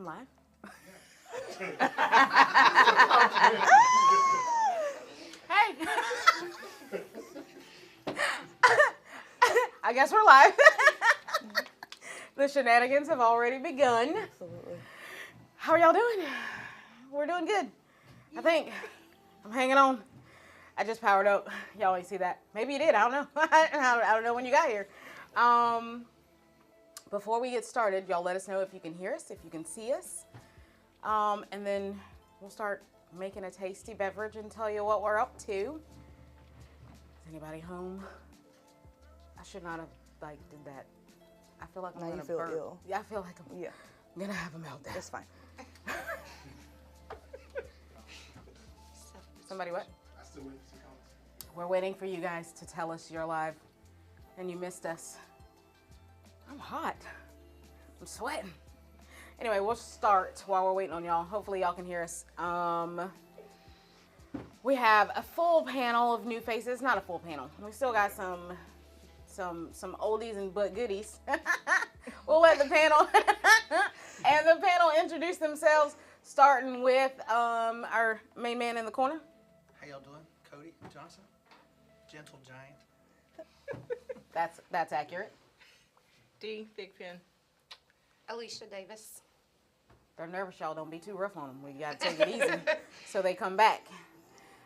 I'm live. Hey. I guess we're live. The shenanigans have already begun. Absolutely. How are y'all doing? We're doing good. I think. I'm hanging on. I just powered up. Y'all ain't see that. Maybe you did. I don't know. I don't know when you got here. Before we get started, y'all let us know if you can hear us, if you can see us. And then we'll start making a tasty beverage and tell you what we're up to. Is anybody home? I should not have did that. I feel like I'm gonna burn. Ill. Yeah, I feel like I'm gonna have a meltdown. That's fine. Somebody what? I still wait for some comments. We're waiting for you guys to tell us you're live and you missed us. I'm hot. I'm sweating. Anyway, we'll start while we're waiting on y'all. Hopefully y'all can hear us. We have a full panel of new faces. Not a full panel. We still got some oldies and but goodies. We'll let the panel introduce themselves, starting with our main man in the corner. How y'all doing? Cody Johnson, gentle giant. That's accurate. D, Big Pen. Alicia Davis. They're nervous, y'all. Don't be too rough on them. We got to take it easy so they come back.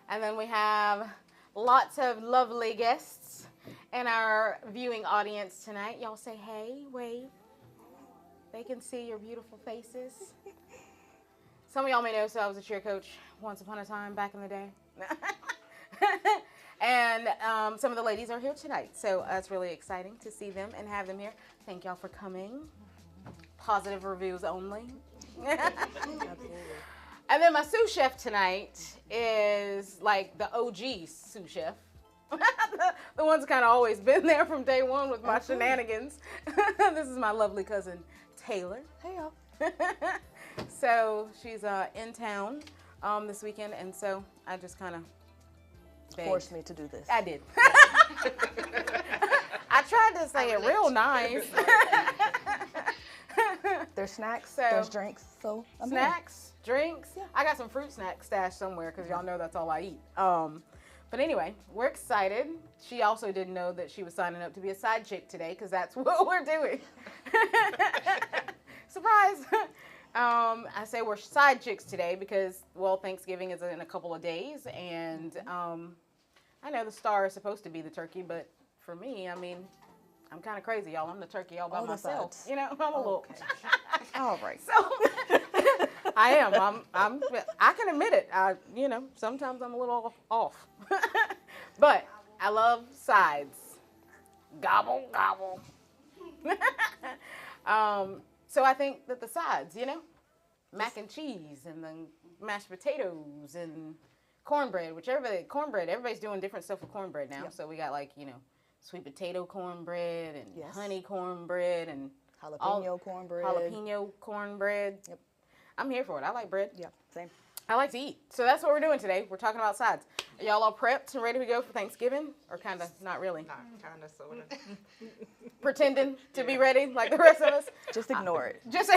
And then we have lots of lovely guests in our viewing audience tonight. Y'all say hey, wave. They can see your beautiful faces. Some of y'all may know, so I was a cheer coach once upon a time back in the day. And some of the ladies are here tonight, so that's really exciting to see them and have them here. Thank y'all for coming. Positive reviews only. Absolutely. And then my sous chef tonight is like the OG sous chef. The one's kind of always been there from day one with my shenanigans. This is my lovely cousin, Taylor. Hey, y'all. So she's in town this weekend, and so I just kind of Forced me to do this. I did. I tried to say it real nice. There's snacks, So- there's drinks, so I'm here. Snacks, drinks. Yeah. I got some fruit snacks stashed somewhere because y'all know that's all I eat. But anyway, we're excited. She also didn't know that she was signing up to be a side chick today because that's what we're doing. Surprise! I say we're side chicks today because, well, Thanksgiving is in a couple of days, and I know the star is supposed to be the turkey, but for me, I mean, I'm kind of crazy, y'all. I'm the turkey all by All the myself. sides. You know, I'm a little. Okay. All right. So I am. I can admit it. Sometimes I'm a little off. But I love sides. Gobble, gobble. So I think that the sides, mac and cheese and then mashed potatoes and cornbread, everybody's doing different stuff with cornbread now. Yep. So we got sweet potato cornbread and Yes. honey cornbread and Jalapeno cornbread. jalapeno cornbread. Yep. I'm here for it. I like bread. Yeah, same. I like to eat. So that's what we're doing today. We're talking about sides. Are y'all all prepped and ready to go for Thanksgiving? Or kind of not really? Not kind of, sort of. Pretending to be ready like the rest of us? Just ignore it. Just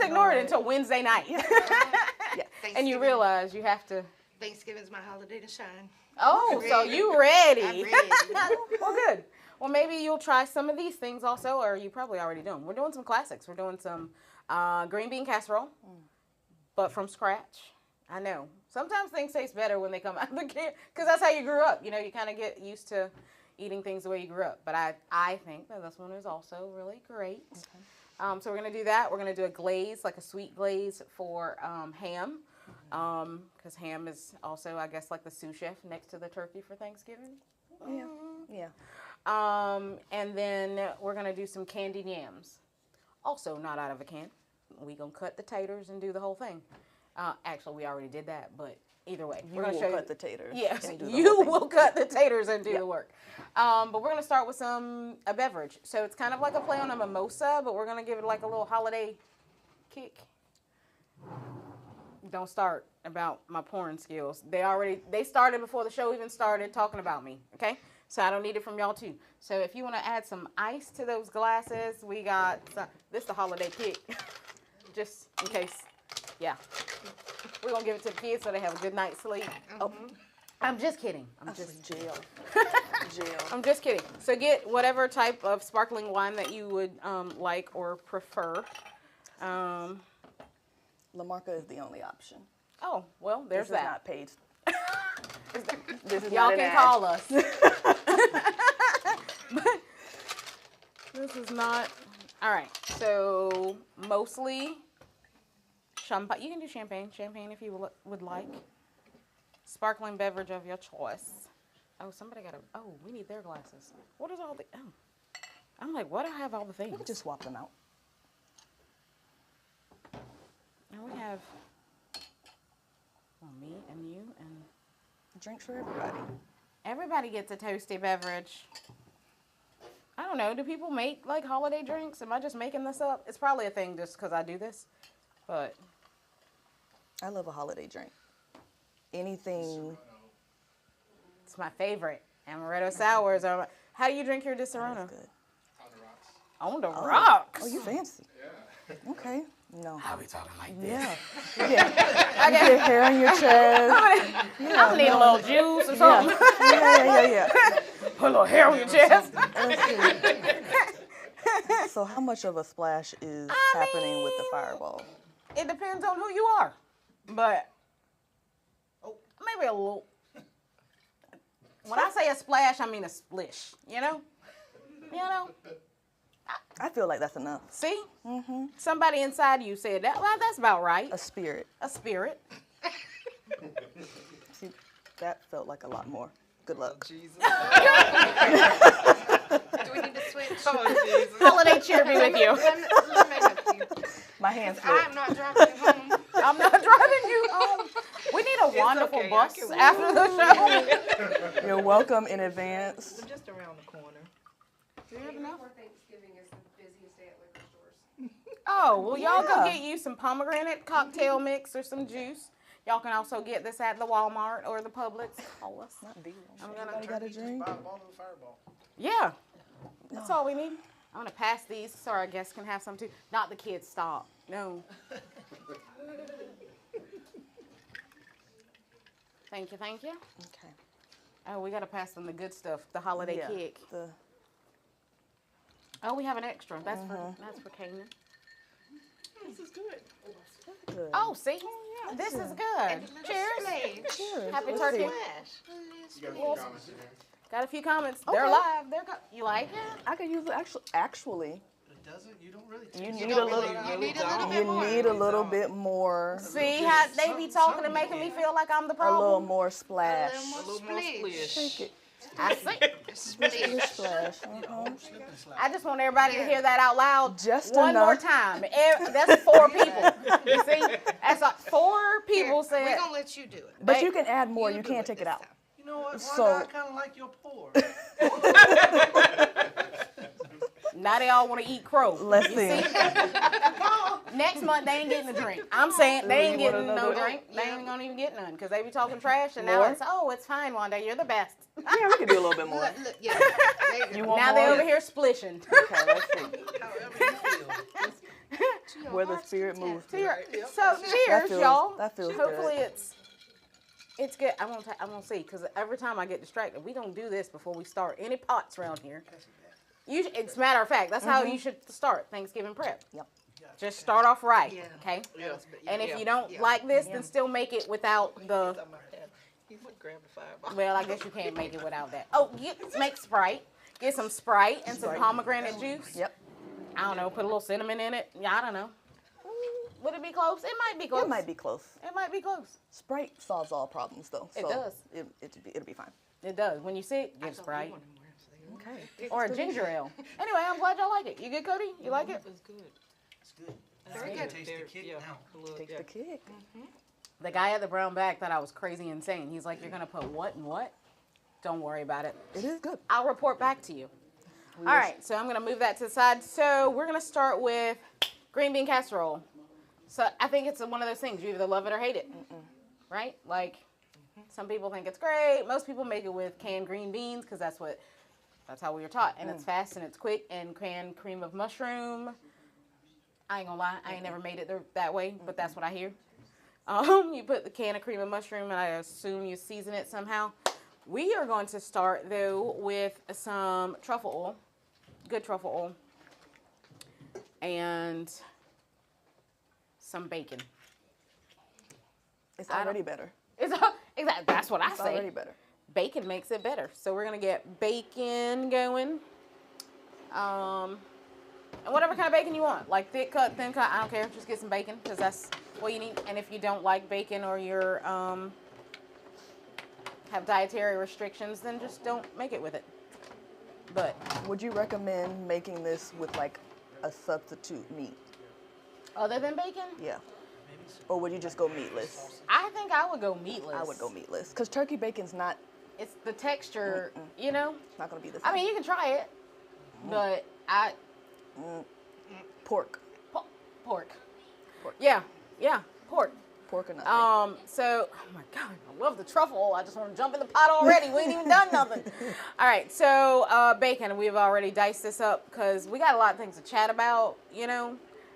ignore it until Wednesday night. Yeah. And you realize you have to. Thanksgiving's my holiday to shine. Oh, I'm so ready. you ready. I'm ready. Well, good. Well, maybe you'll try some of these things also, or you probably already do them. We're doing some classics. We're doing some green bean casserole, but from scratch. I know. Sometimes things taste better when they come out of the can, because that's how you grew up. You kind of get used to eating things the way you grew up. But I think that this one is also really great. Okay. So we're going to do that. We're going to do a glaze, like a sweet glaze for ham, because ham is also, I guess, like the sous chef next to the turkey for Thanksgiving. Yeah. And then we're going to do some candied yams. Also not out of a can. We're going to cut the taters and do the whole thing. Actually, we already did that, but either way. You will cut the taters. Yes, and do the you whole thing. will cut the taters and do the work. But we're going to start with a beverage. So it's kind of like a play on a mimosa, but we're going to give it like a little holiday kick. Don't start about my pouring skills. They started before the show even started talking about me, okay? So I don't need it from y'all too. So if you want to add some ice to those glasses, we got this the holiday kick. Just in case, yeah. We're going to give it to the kids so they have a good night's sleep. Oh, I'm just kidding. I'm just jail. Jail. I'm just kidding. So get whatever type of sparkling wine that you would like or prefer. La Marca is the only option. Oh, well, there's This is that. not paid. This is Y'all not an can ad. call us. But this is not. All right. So mostly champagne. You can do champagne. Champagne if you would like. Sparkling beverage of your choice. Oh, somebody got a. Oh, we need their glasses. What is all the? Oh, I'm like, what? I have all the things. We can just swap them out. And we have. Well, me and you and. Drinks for everybody. Everybody gets a toasty beverage. I don't know. Do people make like holiday drinks? Am I just making this up? It's probably a thing just because I do this. But I love a holiday drink. Anything. it's my favorite. Amaretto sours. How do you drink your Disaronno? That's good. On the rocks. Oh, you fancy. Yeah. Okay. No. How we talking like this? Yeah. Yeah. You get hair on your chest. I'm gonna need a little juice or something. Yeah. Put a little hair on your chest. So how much of a splash is happening with the fireball? It depends on who you are. But maybe a little. When I say a splash, I mean a splish. You know? I feel like that's enough. See? Mm-hmm. Somebody inside you said that. Well, that's about right. A spirit. A spirit. See, that felt like a lot more. Good luck. Jesus. Do we need to switch? Oh, Jesus. Holiday cheer be with you. Let me help you. My hands I'm slipped. not driving you home. I'm not driving you home. We need a wonderful okay, I bus can wait. after the show. You're welcome in advance. We're just around the corner. Do you have enough? Before Thanksgiving is the busiest day at liquor stores. Oh, well, y'all go Yeah. get you some pomegranate cocktail mix or some juice. Y'all can also get this at the Walmart or the Publix. Call us. Not the I'm Anybody gonna. got a drink? Buy a bottle of Fireball. Yeah, that's all we need. I'm gonna pass these so our guests can have some too. Not the kids. Stop. No. Thank you. Thank you. Okay. Oh, we gotta pass them the good stuff. The holiday Yeah, cake. Oh, we have an extra. That's for Kanan. This is good. Good. Oh, see, this is good. Cheers. Cheers. Happy Let's turkey. see. You got a few comments in there. Got a few comments. They're Okay. live. You like it? I could use it actually. It doesn't. You don't really. You taste need it. a little. You need a little bit You more. need a little bit more. See how they be talking and making me feel like I'm the A little problem? more A splash. A little more splish. splish. I see. Splish. Splash. Slip and slide. I just want everybody to hear that out loud Just one enough. more time. That's 4 people. You see? That's like 4 people We're said. gonna let you do it. But you can add more. You do can't it take it this out. time. You know what? Wanda, So- I kind of like your pour. Now they all want to eat crow. Let's You see. Next month they ain't getting a drink. I'm saying they ain't You want getting no another? drink. They ain't gonna even get none because they be talking trash and now More? it's fine, Wanda. You're the best. Yeah, we could do a little bit more. Look, yeah. There you You go. want Now more? they over here splishing. Okay, let's see. However you feel. Where the spirit moves. So cheers, y'all. That feels Hopefully good. it's good. I won't see because every time I get distracted, we don't do this before we start any pots around here. It's matter of fact. That's how you should start Thanksgiving prep. Yep. Just start off right, Yeah. okay? Yeah. And if you don't like this, then still make it without the. He would grab the fireball. Well, I guess you can't make it without that. Oh, make Sprite. Get some Sprite and some pomegranate juice. Yep. I don't know. Put a little cinnamon in it. Yeah, I don't know. Would it be close? It might be close. It might be close. It might be close. Sprite solves all problems, though. It So does. It'll be fine. It does. When you sick, get Sprite. Okay. Or a ginger ale. Anyway, I'm glad y'all like it. You good, Cody? You like it? It's good. It's good. Very You good. can taste the kick Yeah. now. A little, Take yeah. the kick. The guy at the brown bag thought I was crazy insane. He's like, you're going to put what and what? Don't worry about it. It is good. I'll report back to you. All right, so I'm going to move that to the side. So we're going to start with green bean casserole. So I think it's one of those things. You either love it or hate it, right? Like some people think it's great. Most people make it with canned green beans because that's how we were taught. And it's fast and it's quick and canned cream of mushroom. I ain't gonna lie, I ain't never made it that way, but that's what I hear. You put the can of cream of mushroom, and I assume you season it somehow. We are going to start, though, with some truffle oil, good truffle oil, and some bacon. It's already better. Exactly, that's what I It's say. already better. Bacon makes it better. So we're going to get bacon going. And whatever kind of bacon you want, like thick cut, thin cut, I don't care. Just get some bacon because that's what you need. And if you don't like bacon or you're have dietary restrictions, then just don't make it with it. But Would you recommend making this with like a substitute meat? other than bacon, Yeah. Or would you just go meatless? I think I would go meatless. I would go meatless because turkey bacon's not It's the texture, you know. not gonna be the same. I mean, you can try it, but pork, pork. Yeah, pork. pork or nothing. So, oh my God, I love the truffle oil. I just want to jump in the pot already. We ain't even done nothing. All right, so bacon. We've already diced this up because we got a lot of things to chat about, you know,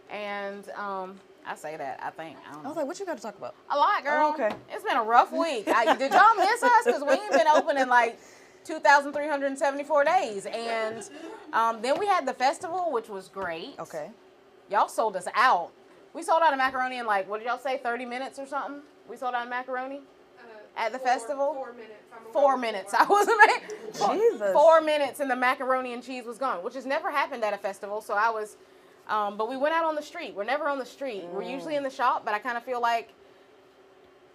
and I say that, I think. I don't I know. was like, what you got to talk about? A lot, girl. Oh, okay. It's been a rough week. Did y'all miss us? Because we ain't been open in like 2,374 days. And then we had the festival, which was great. Okay. Y'all sold us out. We sold out of macaroni in like, what did y'all say, 30 minutes or something? We sold out of macaroni at the festival? 4 minutes. 4 minutes. I wasn't making Jesus. 4 minutes and the macaroni and cheese was gone, which has never happened at a festival. So I was, but we went out on the street. We're never on the street. We're usually in the shop, but I kind of feel like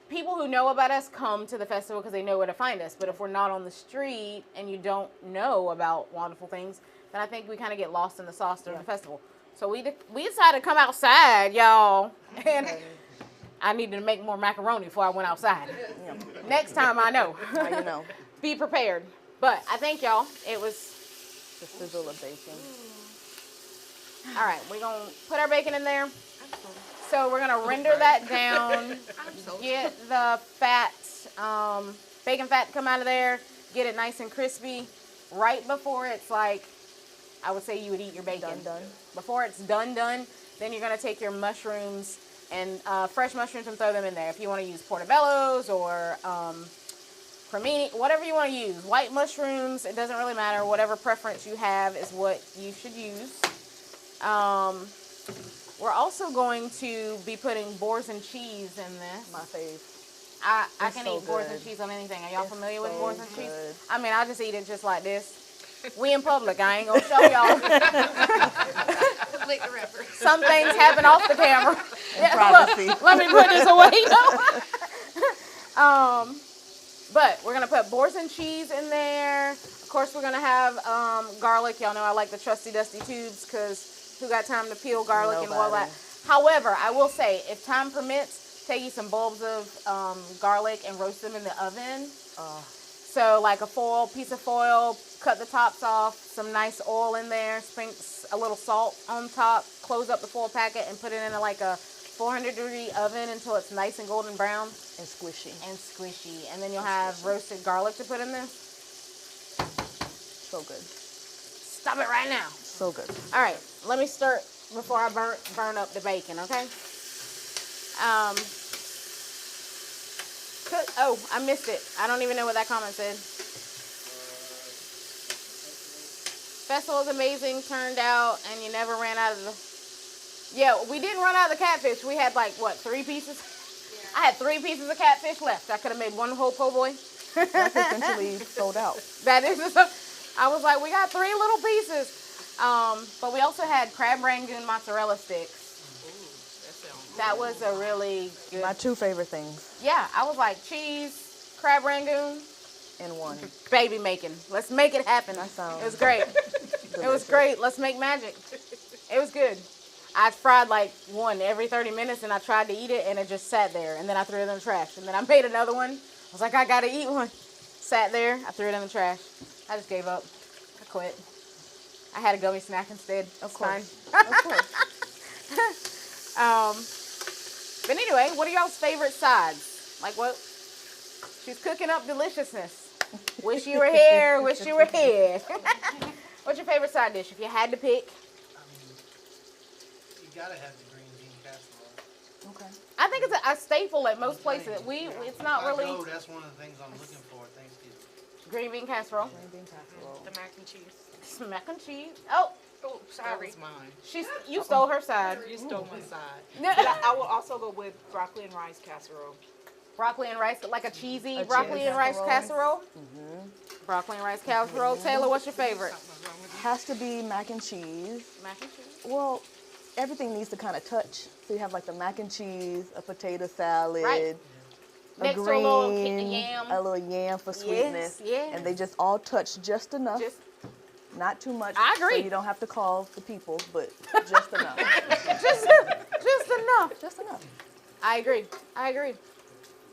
people who know about us come to the festival because they know where to find us. But if we're not on the street and you don't know about Wandaful Things, then I think we kind of get lost in the sauce during the festival. So we decided to come outside, y'all, and I needed to make more macaroni before I went outside. Next time I know. Now you know. Be prepared. But I think, y'all, it was... The sizzle of bacon. All right, we're going to put our bacon in there. So we're going to render that down, get the fat, bacon fat to come out of there, get it nice and crispy. Right before it's like, I would say you would eat your bacon. Done. Before it's done, then you're going to take your mushrooms and fresh mushrooms and throw them in there. If you want to use portobellos or cremini, whatever you want to use. White mushrooms, it doesn't really matter. Whatever preference you have is what you should use. We're also going to be putting boars and cheese in this. My fave. I It's can so eat boars good. and cheese on anything. Are y'all It's familiar with so boars and cheese? good. I mean, I'll just eat it just like this. We in public. I ain't gonna show y'all. Lick the wrapper. Some things happen off the camera. privacy. Look, let me put this away. But we're gonna put boars and cheese in there. Of course, we're gonna have garlic. Y'all know I like the trusty dusty tubes because who got time to peel garlic and all that. Nobody. However, I will say, if time permits, take you some bulbs of garlic and roast them in the oven. So like a piece of foil, cut the tops off, some nice oil in there, sprinkle a little salt on top, close up the foil packet and put it in like a 400-degree oven until it's nice and golden brown. And squishy. And then you'll have roasted garlic to put in this. So good. Stop it right now. So good. All right, let me start before I burn up the bacon, okay? Oh, I missed it. I don't even know what that comment said. Festival was amazing, turned out, and you never ran out of the... Yeah, we didn't run out of the catfish. We had like, what, 3 pieces? Yeah. I had 3 pieces of catfish left. I could have made one whole po' boy. That's essentially sold out. That is, I was like, we got 3 little pieces. But we also had crab rangoon mozzarella sticks. That was a really good... My 2 favorite things Yeah, I was like, cheese, crab rangoon, in one. baby making. Let's make it happen. That sounds It was great. It was great. Let's make magic. It was good. I fried like one every 30 minutes and I tried to eat it and it just sat there. And then I threw it in the trash. And then I made another one. I was like, I gotta eat one. Sat there. I threw it in the trash. I just gave up. I quit. I had a gummy snack instead. Of course. Fine. Of course. But anyway, what are y'all's favorite sides? Like what? She's cooking up deliciousness. Wish you were here. Wish you were here. What's your favorite side dish? If you had to pick. gotta have the green bean casserole. Okay. I think it's a staple at most places. It's not If I really go, that's one of the things I'm looking for at Thanksgiving. green bean casserole. Green bean casserole. The mac and cheese. Mac and cheese. Oh, Oh, That sorry. was mine. you stole her side. You stole my side. But I will also go with broccoli and rice casserole. Broccoli and rice, like a cheesy A broccoli cheese and rice casserole. casserole. Broccoli and rice casserole. Taylor, what's your favorite? Has to be mac and cheese. Mac and cheese. Well, everything needs to kind of touch. So you have like the mac and cheese, a potato salad, Right. a Next to a green, little yam. a little yam for sweetness. yes. And they just all touch just enough. Just Not too much. I agree. So you don't have to call the people, but just enough. just enough. Just enough. I agree.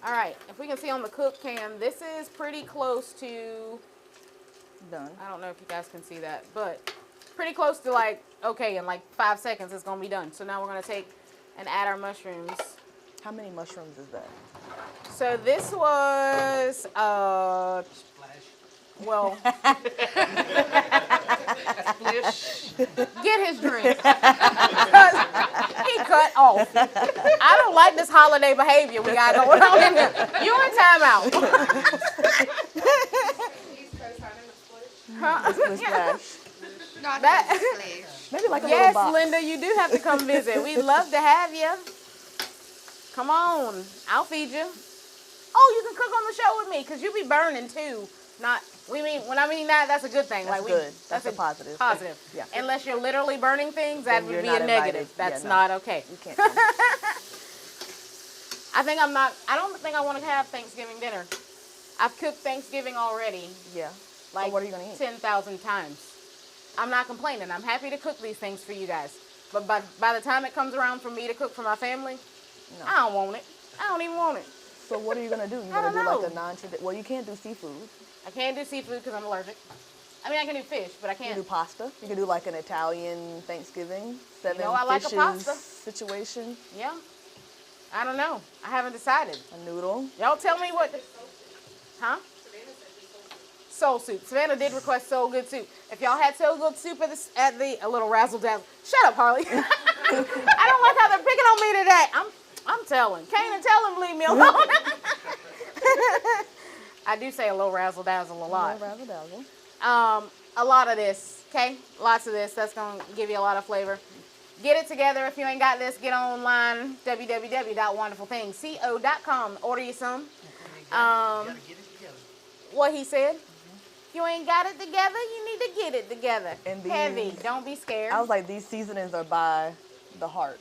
All right, if we can see on the cook cam, this is pretty close to, Done. I don't know if you guys can see that, but pretty close to like, okay, in like 5 seconds it's gonna be done. So now we're gonna take and add our mushrooms. How many mushrooms is that? So this was, Splash. well, Splish. get his drink. 'Cause he cut off. I don't like this holiday behavior we got going on in here. You in timeout. East Coast having a split. Huh? Splish splash. Not That- that. Splash. Maybe like a Yes, little box. Linda, you do have to come visit. We'd love to have you. Come on, I'll feed you. Oh, you can cook on the show with me because you be burning too. Not, when I mean that, that's a good thing. That's good. That's a positive. Positive. Yeah. Unless you're literally burning things, that Then would you're be not a negative. invited. That's Yeah, no. not okay. You can't. Come. I don't think I want to have Thanksgiving dinner. I've cooked Thanksgiving already, Yeah. like so what are you gonna eat? 10,000 times. I'm not complaining. I'm happy to cook these things for you guys. But by the time it comes around for me to cook for my family, No. I don't want it. I don't even want it. So what are you gonna do? You I gonna don't do like know. a non-traditional? Well, you can't do seafood. I can't do seafood because I'm allergic. I mean, I can do fish, but I You can can't. do pasta. You can do like an Italian Thanksgiving, seven know I like a fishes pasta. situation. Yeah. I don't know. I haven't decided. A noodle. Y'all tell me what. Huh? Soul soup. Savannah did request soul good soup. If y'all had soul good soup at the a little razzle dazzle. Shut up, Harley. I don't like how they're picking on me today. I'm telling. Kanan, tell him leave me alone. I do say a little razzle dazzle a lot. Razzle dazzle. A lot of this, okay? Lots of this. That's going to give you a lot of flavor. Get it together. If you ain't got this, get online, www.wandafulthings.co.com. Order you some. You gotta get it together. What he said. If you ain't got it together, you need to get it together. And these- Heavy. Don't be scared. I was like, these seasonings are by the heart.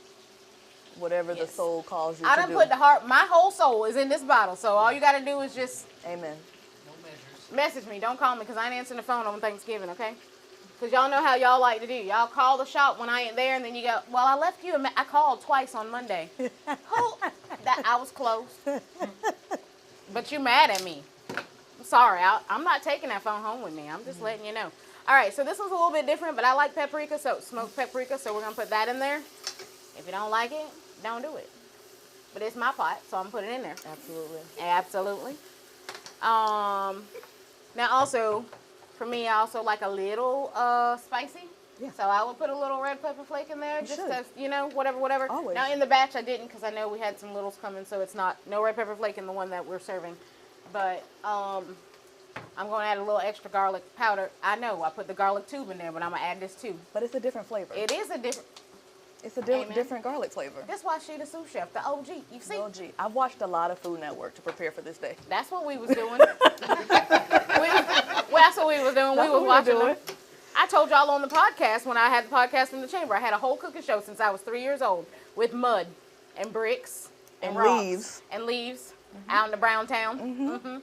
Whatever the Yes. soul calls you I to done do. put the heart, my whole soul is in this bottle. So all you got to do is just Amen. No measures. message me. Don't call me because I ain't answering the phone on Thanksgiving, okay? Because y'all know how y'all like to do. Y'all call the shop when I ain't there, and then you go, well, I left you I called twice on Monday. Who? That I was close. But you mad at me. I'm sorry. I'm not taking that phone home with me. I'm just letting you know. All right, so this one's a little bit different, but I like paprika, so smoked paprika, so we're going to put that in there. If you don't like it, don't do it. But it's my pot, so I'm putting it in there. Absolutely. Absolutely. Now also, for me, I also like a little spicy. Yeah. So I will put a little red pepper flake in there, just should. because, whatever. Always. Now in the batch I didn't, because I know we had some littles coming, so it's not no red pepper flake in the one that we're serving. But I'm going to add a little extra garlic powder. I know I put the garlic tube in there, but I'm gonna add this too. But it's a different flavor. It is a different. It's a Amen. different garlic flavor. That's why she the sous chef, the OG. You see, Oh, gee. I've watched a lot of Food Network to prepare for this day. that's what we was doing. That's what we was doing. That's We was what we were watching doing. them. I told y'all on the podcast when I had the podcast in the chamber, I had a whole cooking show since I was 3 years old with mud and bricks and rocks leaves. and leaves out in the Brown Town.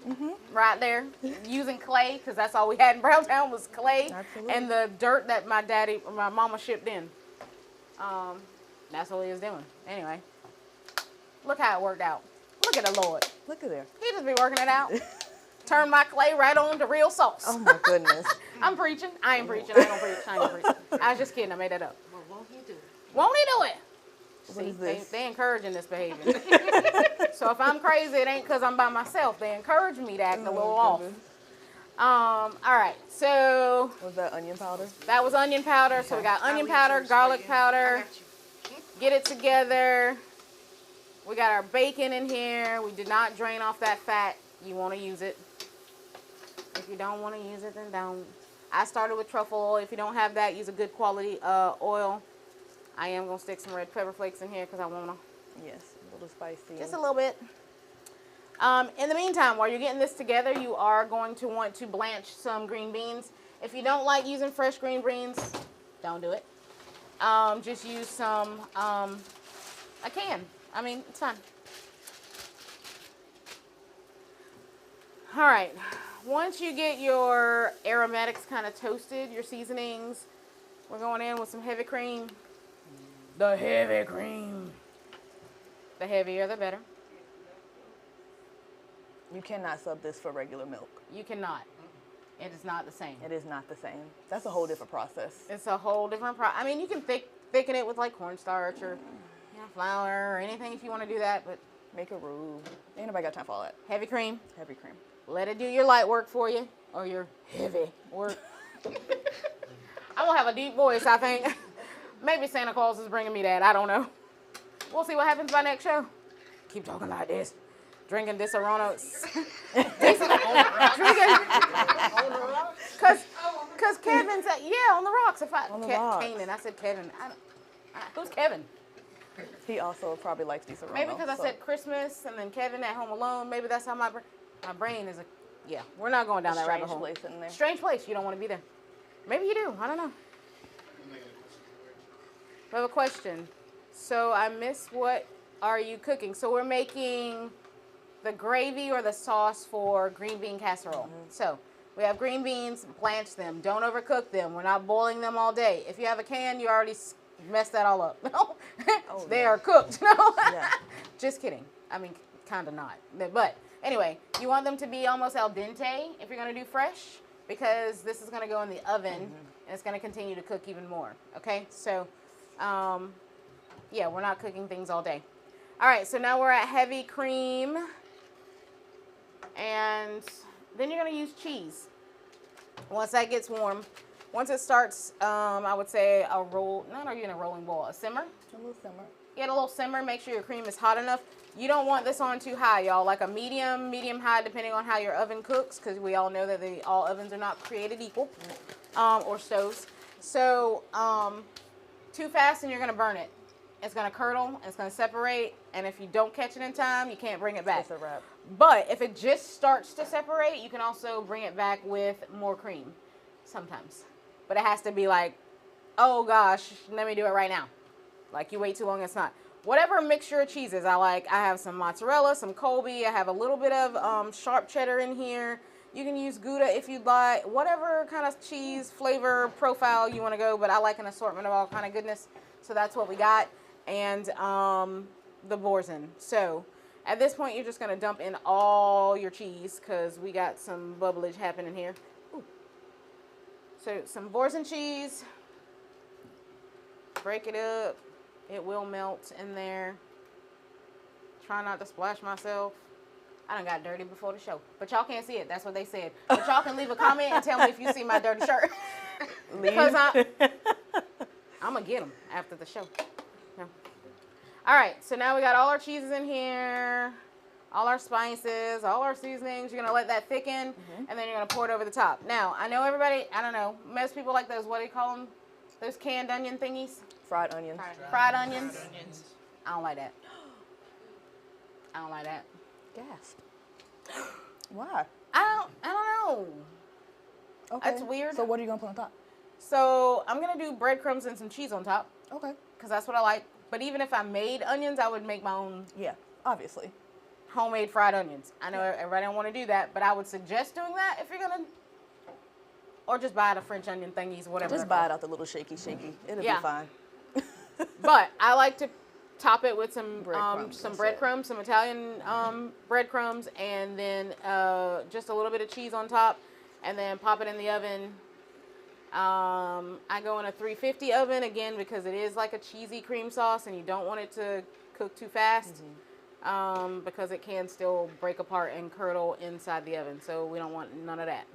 Right there, using clay because that's all we had in Brown Town was clay Absolutely. and the dirt that my mama shipped in. That's what he was doing. Anyway, look how it worked out. Look at the Lord. Look at there. He just be working it out. Turn my clay right on to real sauce. Oh my goodness. I'm preaching. I ain't preaching. I ain't gonna preach. I ain't gonna preach. I was just kidding. I made that up. Well, won't he do it? Won't he do it? What See, is this? They encouraging this behavior. So if I'm crazy, it ain't because I'm by myself. They encourage me to act a little off. goodness. All right. So Was that onion powder? that was onion powder. So we got onion read powder, yours for garlic you. powder. I got you. Get it together. We got our bacon in here. We did not drain off that fat. You want to use it. If you don't want to use it, then don't. I started with truffle oil. If you don't have that, use a good quality oil. I am going to stick some red pepper flakes in here because I want to. Yes, a little spicy. Just a little bit. In the meantime, while you're getting this together, you are going to want to blanch some green beans. If you don't like using fresh green beans, don't do it. Just use some, a can. I mean, it's fine. All right. Once you get your aromatics kind of toasted, your seasonings, we're going in with some heavy cream. The heavy cream. The heavier, the better. You cannot sub this for regular milk. You cannot. It is not the same. It is not the same. That's a whole different process. It's a whole different process. I mean, you can thicken it with like cornstarch or flour or anything if you want to do that, but Make a roux. Ain't nobody got time for all that. heavy cream. Heavy cream. Let it do your light work for you or your heavy work. I'm going to have a deep voice, I think. Maybe Santa Claus is bringing me that. I don't know. We'll see what happens by next show. Keep talking like this. Drinking this Aronos. Because Kevin said, yeah, on the rocks. On the rocks. Kanan. I said Kevin. Who's Kevin? He also probably likes these Serrano. Maybe because I said Christmas and then Kevin at Home Alone. Maybe that's how my brain is. Yeah, we're not going down that rabbit hole. Strange place in there. Strange place. You don't want to be there. Maybe you do. I don't know. We have a question. So I missed, what are you cooking? So we're making the gravy or the sauce for green bean casserole. Mm-hmm. So we have green beans, blanch them. Don't overcook them. We're not boiling them all day. If you have a can, you already messed that all up. They are cooked. No? Yeah. Just kidding. I mean, kind of not. But anyway, you want them to be almost al dente if you're going to do fresh, because this is going to go in the oven and it's going to continue to cook even more. Okay? So, yeah, we're not cooking things all day. All right, so now we're at heavy cream. And then you're going to use cheese. Once that gets warm, once it starts, I would say a roll, not even a rolling boil, a simmer. A little simmer. Get a little simmer, make sure your cream is hot enough. You don't want this on too high, y'all. Like a medium high, depending on how your oven cooks, because we all know that all ovens are not created equal, or stoves. So, too fast and you're going to burn it. It's going to curdle, it's going to separate, and if you don't catch it in time, you can't bring it back. It's a wrap. But if it just starts to separate, you can also bring it back with more cream sometimes. But it has to be like, oh gosh, let me do it right now. Like you wait too long, it's not. Whatever mixture of cheeses I like, I have some mozzarella, some Colby, I have a little bit of sharp cheddar in here. You can use Gouda if you'd like, whatever kind of cheese flavor profile you want to go, but I like an assortment of all kind of goodness. So that's what we got. And the Boursin. So at this point, you're just going to dump in all your cheese because we got some bubblage happening here. Ooh. So some Boursin cheese. Break it up. It will melt in there. Try not to splash myself. I done got dirty before the show. But y'all can't see it. That's what they said. But y'all can leave a comment and tell me if you see my dirty shirt. Because I'm going to get them after the show. No. All right. So now we got all our cheeses in here. All our spices, all our seasonings. You're going to let that thicken. And then you're going to pour it over the top. Now, I know everybody, I don't know, most people like those, what do you call them? Those canned onion thingies? Fried onions. Fried onions? I don't like that. I don't like that. Gasp. Why? I don't know. Okay. That's weird. So what are you going to put on top? So I'm going to do breadcrumbs and some cheese on top. Okay. Because that's what I like. But even if I made onions, I would make my own Yeah, obviously. homemade fried onions. I know everybody don't want to do that, but I would suggest doing that if you're going to. Or just buy the French onion thingies, whatever. Just buy it out the little shaky. It'll be fine. But I like to top it with some Breadcrumbs, breadcrumbs, some Italian breadcrumbs, and then just a little bit of cheese on top, and then pop it in the oven. I go in a 350 oven again because it is like a cheesy cream sauce, and you don't want it to cook too fast because it can still break apart and curdle inside the oven. So we don't want none of that.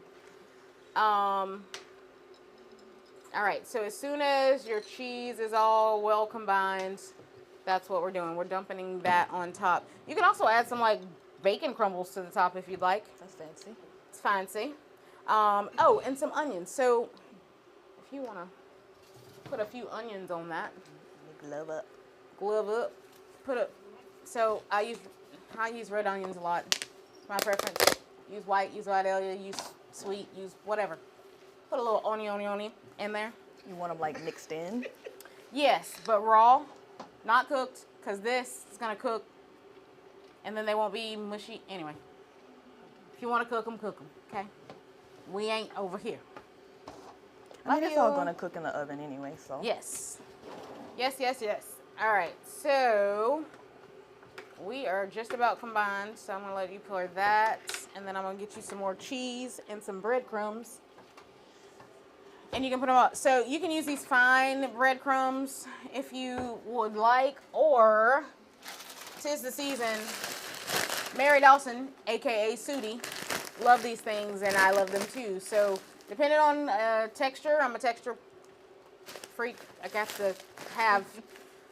All right, so as soon as your cheese is all well combined, That's what we're doing. We're dumping that on top. You can also add some like bacon crumbles to the top if you'd like. That's fancy. It's fancy. Oh, and some onions. So if you want to put a few onions on that. Glove up. Glove up. So I use red onions a lot. My preference. Use white, use Vidalia, use sweet, use whatever. Put a little onion in there. You want them like mixed in? Yes, but raw, not cooked, because this is going to cook, and then they won't be mushy. Anyway, if you want to cook them, okay? We ain't over here. I mean, it's all going to cook in the oven anyway, so. Yes. Yes. All right, so we are just about combined, so I'm going to let you pour that, and then I'm going to get you some more cheese and some breadcrumbs. And you can put them up. So you can use these fine breadcrumbs if you would like, or 'tis the season. Mary Dawson, aka Sootie, love these things, and I love them too. So depending on texture, I'm a texture freak. I got to have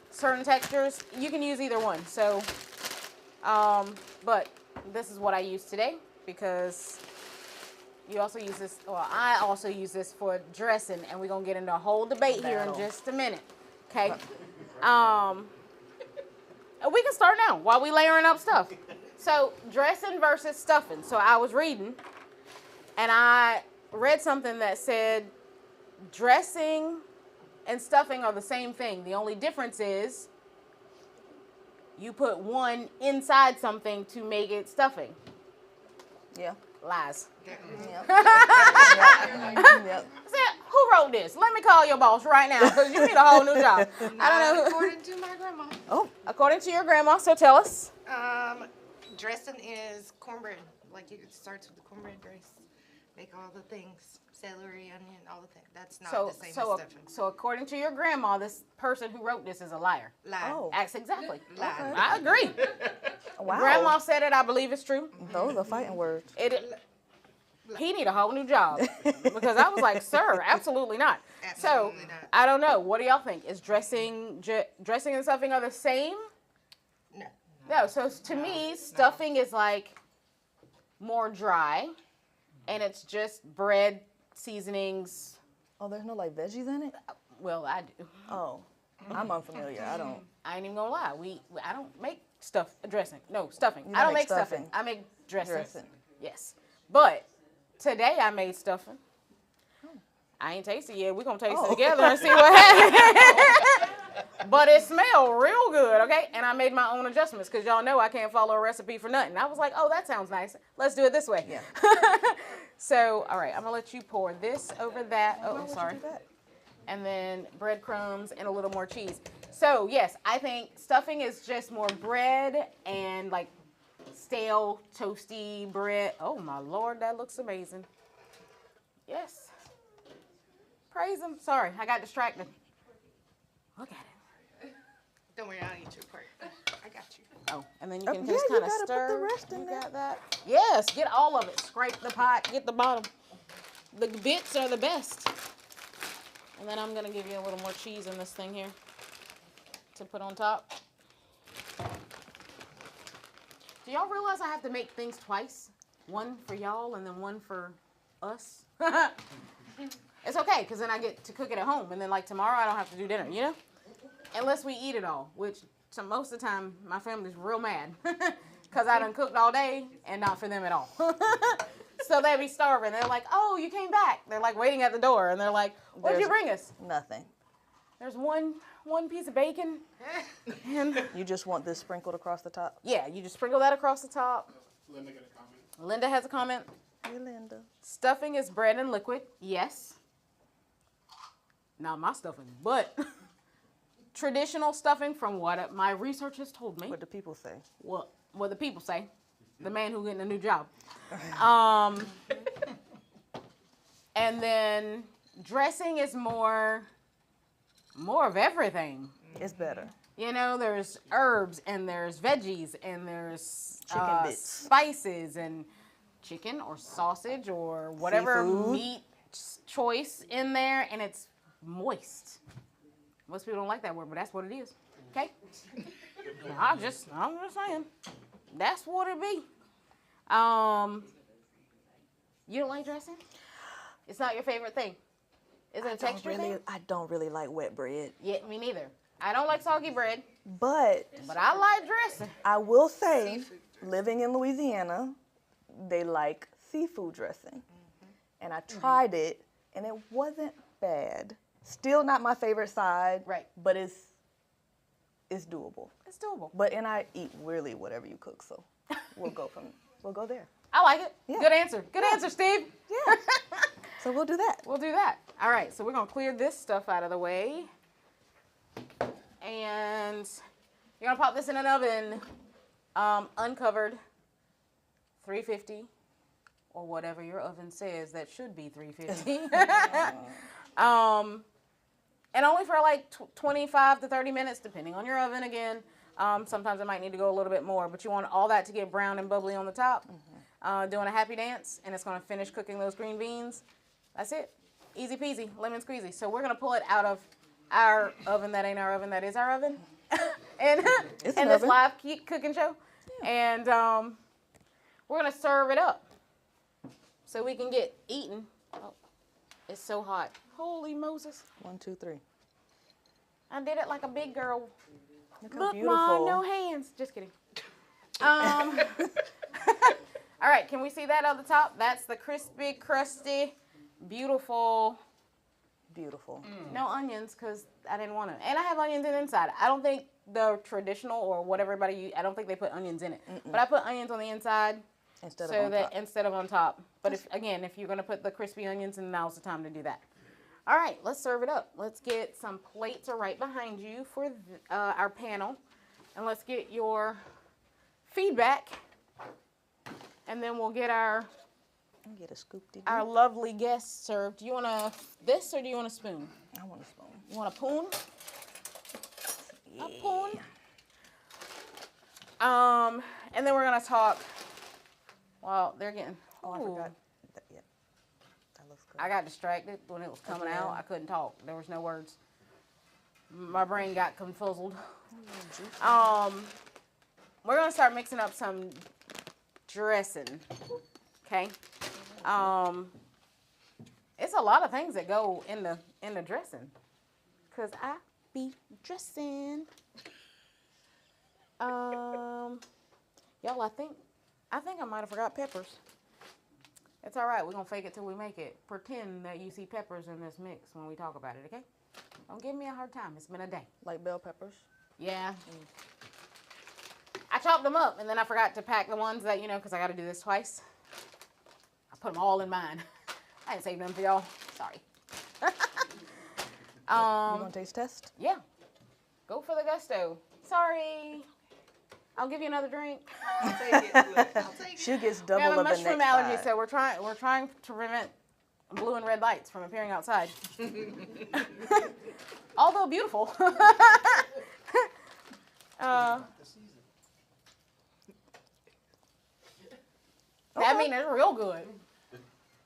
certain textures. You can use either one. So, but this is what I use today because. You also use this, well, I also use this for dressing, and we're going to get into a whole debate here in just a minute, okay? We can start now while we layering up stuff. So, dressing versus stuffing. So, I was reading, and I read something that said dressing and stuffing are the same thing. The only difference is you put one inside something to make it stuffing. Yeah. Lies. Yep. Yep. Said, who wrote this? Let me call your boss right now because you need a whole new job. I don't know. According to my grandma. Oh, according to your grandma. So tell us. Dressing is cornbread. Like it starts with the cornbread grace. Make all the things. Celery, onion, all the things. That's not the same as stuffing. So according to your grandma, this person who wrote this is a liar. Lie. Oh. That's exactly. Lie. Okay. I agree. Wow. Grandma said it. I believe it's true. Those are fighting words. He need a whole new job because I was like, sir, absolutely not. Absolutely So not. I don't know. What do y'all think? Is dressing and stuffing are the same? No. No. So to me, stuffing is like more dry, and it's just bread, seasonings. Oh, there's no like veggies in it? Well, I do. Oh, I'm unfamiliar. I don't. I ain't even gonna lie. I don't make stuffing. No, stuffing. You I don't make make stuffing. stuffing. I make dressing. Dressing. Yes. But today I made stuffing. I ain't tasted it yet. We're gonna taste it together and see what happens. But it smelled real good, okay? And I made my own adjustments because y'all know I can't follow a recipe for nothing. I was like, oh, that sounds nice. Let's do it this way. Yeah. So, all right, I'm gonna let you pour this over that. Oh, I'm Why sorry. would you do that? And then breadcrumbs and a little more cheese. So, yes, I think stuffing is just more bread and like stale, toasty bread. Oh, my Lord, that looks amazing. Yes. Praise him. Sorry, I got distracted. Look at it. Don't worry, I'll eat your part. I got you. Oh, and then you can Yeah, just you kind of gotta put stir. the rest in You there. got that? Yes, get all of it. Scrape the pot, get the bottom. The bits are the best. And then I'm going to give you a little more cheese in this thing here to put on top. Do y'all realize I have to make things twice? One for y'all and then one for us? It's okay, because then I get to cook it at home. And then, like, tomorrow I don't have to do dinner, you know? Unless we eat it all, which most of the time my family's real mad. Because I done cooked all day and not for them at all. So they be starving. They're like, oh, you came back. They're like waiting at the door. And they're like, what'd you bring us? Nothing. There's one piece of bacon. And You just want this sprinkled across the top? yeah, you just sprinkle that across the top. Linda got a comment. Linda has a comment. Hey, Linda. Stuffing is bread and liquid. Yes. Not my stuffing, but traditional stuffing from what my research has told me. What do people say? What the people say. The man who getting a new job. And then dressing is more of everything. It's better. You know, there's herbs and there's veggies and there's Chicken bits. spices and chicken or sausage or whatever Seafood. meat choice in there, and it's moist. Most people don't like that word, but that's what it is. Okay? I'm just saying. That's what it be. You don't like dressing? It's not your favorite thing. Is it a texture thing? I don't really like wet bread. Yeah, me neither. I don't like soggy bread, But I like dressing. I will say, living in Louisiana, they like seafood dressing. And I tried it, and it wasn't bad. Still not my favorite side. Right. But it's doable. It's doable. And I eat really whatever you cook, so we'll go there. I like it. Yeah. Good answer. Good answer, Steve. Yeah. So we'll do that. We'll do that. All right, so we're going to clear this stuff out of the way. And you're going to pop this in an oven, uncovered, 350, or whatever your oven says that should be 350. And only for like 25 to 30 minutes, depending on your oven again. Sometimes it might need to go a little bit more, but you want all that to get brown and bubbly on the top. Doing a happy dance, and it's going to finish cooking those green beans. That's it. Easy peasy, lemon squeezy. So we're going to pull it out of our oven that ain't our oven, that is our oven. And It's in an this oven. live cooking show. Yeah. And we're going to serve it up so we can get eaten. Oh, it's so hot. Holy Moses. 1, 2, 3. I did it like a big girl. Look how Look, beautiful. Ma, no hands. Just kidding. All right, can we see that on the top? That's the crispy, crusty, beautiful. Beautiful. No onions, because I didn't want to. And I have onions in the inside. I don't think the traditional or what everybody use, I don't think they put onions in it. But I put onions on the inside Instead of on top. But if you're going to put the crispy onions in, now's the time to do that. All right, let's serve it up. Let's get some plates are right behind you for our panel. And let's get your feedback. And then we'll get our Get a scoop. our lovely guests served. Do you want this or do you want a spoon? I want a spoon. You want a poon? Yeah. A poon. And then we're gonna talk. Well, they're getting. Oh, I Ooh. forgot. Yeah. That looks good. I got distracted when it was coming out. I couldn't talk. There was no words. My brain got confuzzled. We're gonna start mixing up some dressing. Okay. It's a lot of things that go in the dressing. Cause I be dressing. Y'all, I think I might have forgot peppers. It's all right. We're gonna fake it till we make it. Pretend that you see peppers in this mix when we talk about it, okay? Don't give me a hard time. It's been a day. Like bell peppers. Yeah. I chopped them up, and then I forgot to pack the ones that, because I got to do this twice. I put them all in mine. I didn't save them for y'all. Sorry. You want to taste test? Yeah. Go for the gusto. Sorry. I'll give you another drink. I'll take it. Look, I'll take it. She gets We double have a of the next mushroom allergy, side. so we're trying to prevent blue and red lights from appearing outside. Although beautiful. That means it's real good.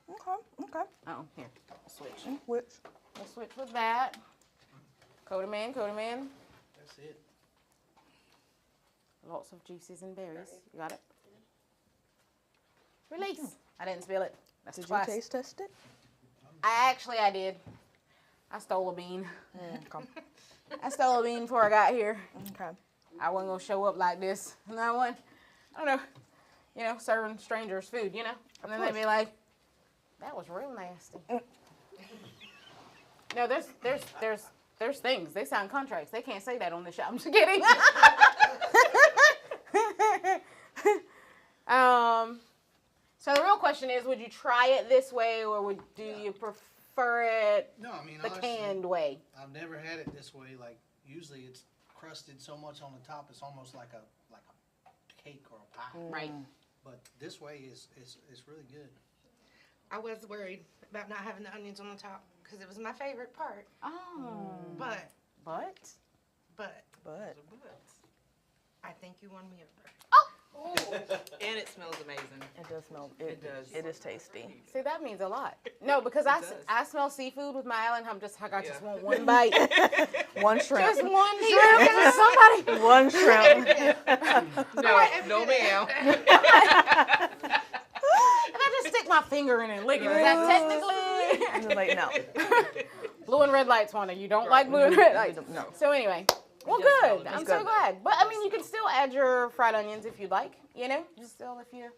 Okay. Oh, here. I'll switch. Which? We'll switch with that. Coat 'em in. That's it. Lots of juices and berries. You got it? Release. I didn't spill it. That's Did twice. you taste test it? I did. I stole a bean. Okay. I stole a bean before I got here. Okay. I wasn't going to show up like this. And I don't know, serving strangers food, And then they'd be like, that was real nasty. No, there's things. They sign contracts. They can't say that on the show. I'm just kidding. So the real question is, would you try it this way, or do you prefer it No, I mean, the honestly, canned way? I've never had it this way. Like, usually it's crusted so much on the top, it's almost like a cake or a pie. Right. But this way is really good. I was worried about not having the onions on the top because it was my favorite part. Oh. But But. I think you won me over. And it smells amazing. It does smell. It does. It is tasty. See, that means a lot. No, because does. I smell seafood with my island. I'm just like, I just want one bite. One shrimp. Just one shrimp for somebody. One shrimp. No, ma'am. And I just stick my finger in it and lick it. Is that technically? I'm just like, no. Blue and red lights, Wanda. You don't like blue and red lights. No. So anyway, well, Just good. solid. I'm It's so good. glad. But I mean, you can still add your fried onions if you'd like. You know, just still if you.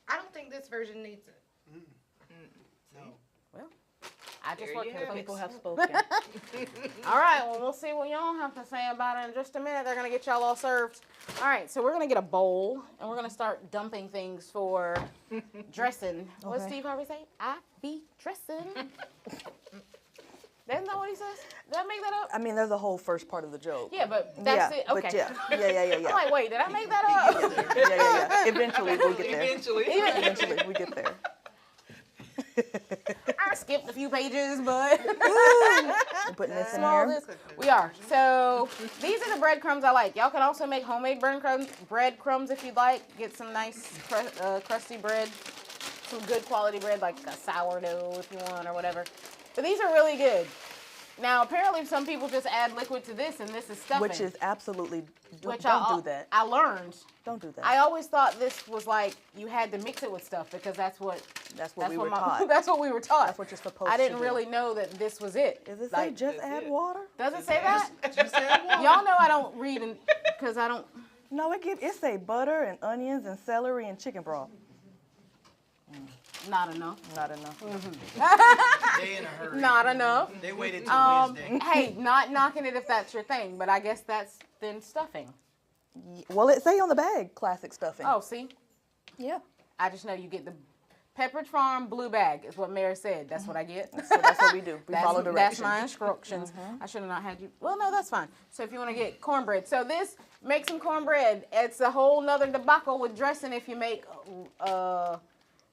I don't think this version needs it. No. Well, I just There work you for have the it. People have spoken. All right, well, we'll see what y'all have to say about it in just a minute. They're going to get y'all all served. All right, so we're going to get a bowl, and we're going to start dumping things for dressing. What does Okay. Steve Harvey say? I be dressing. Isn't that what he says? Did I make that up? I mean, there's a whole first part of the joke. Yeah, but that's yeah, it. Okay. But yeah. I'm like, wait, did I make that up? Yeah. Eventually, we'll get there. Eventually. Eventually, we get there. I skipped a few pages, but We're putting this in small here. this. We are. So these are the breadcrumbs I like. Y'all can also make homemade breadcrumbs if you'd like. Get some nice crusty bread, some good quality bread like a sourdough if you want or whatever. But these are really good. Now apparently some people just add liquid to this, and this is stuffing. Which is absolutely, Which don't do that. I learned. Don't do that. I always thought this was like you had to mix it with stuff because that's what we were taught. That's what we were taught. That's what you're supposed I to didn't do. really know that this was it. Does it say Like, just that's add it. water? does it say that? Just add water. Y'all know I don't read because I don't. No, it say butter and onions and celery and chicken broth. Not enough. Not enough. They in a hurry. Not enough. They waited till Wednesday. Hey, not knocking it if that's your thing, but I guess that's then stuffing. Well, it say on the bag, classic stuffing. Oh, see, Yeah. I just know you get the Pepperidge Farm blue bag is what Mary said. That's what I get. So that's what we do. We follow That's directions. my instructions. I should have not had you. Well, no, that's fine. So if you want to get cornbread, so this make some cornbread. It's a whole nother debacle with dressing if you make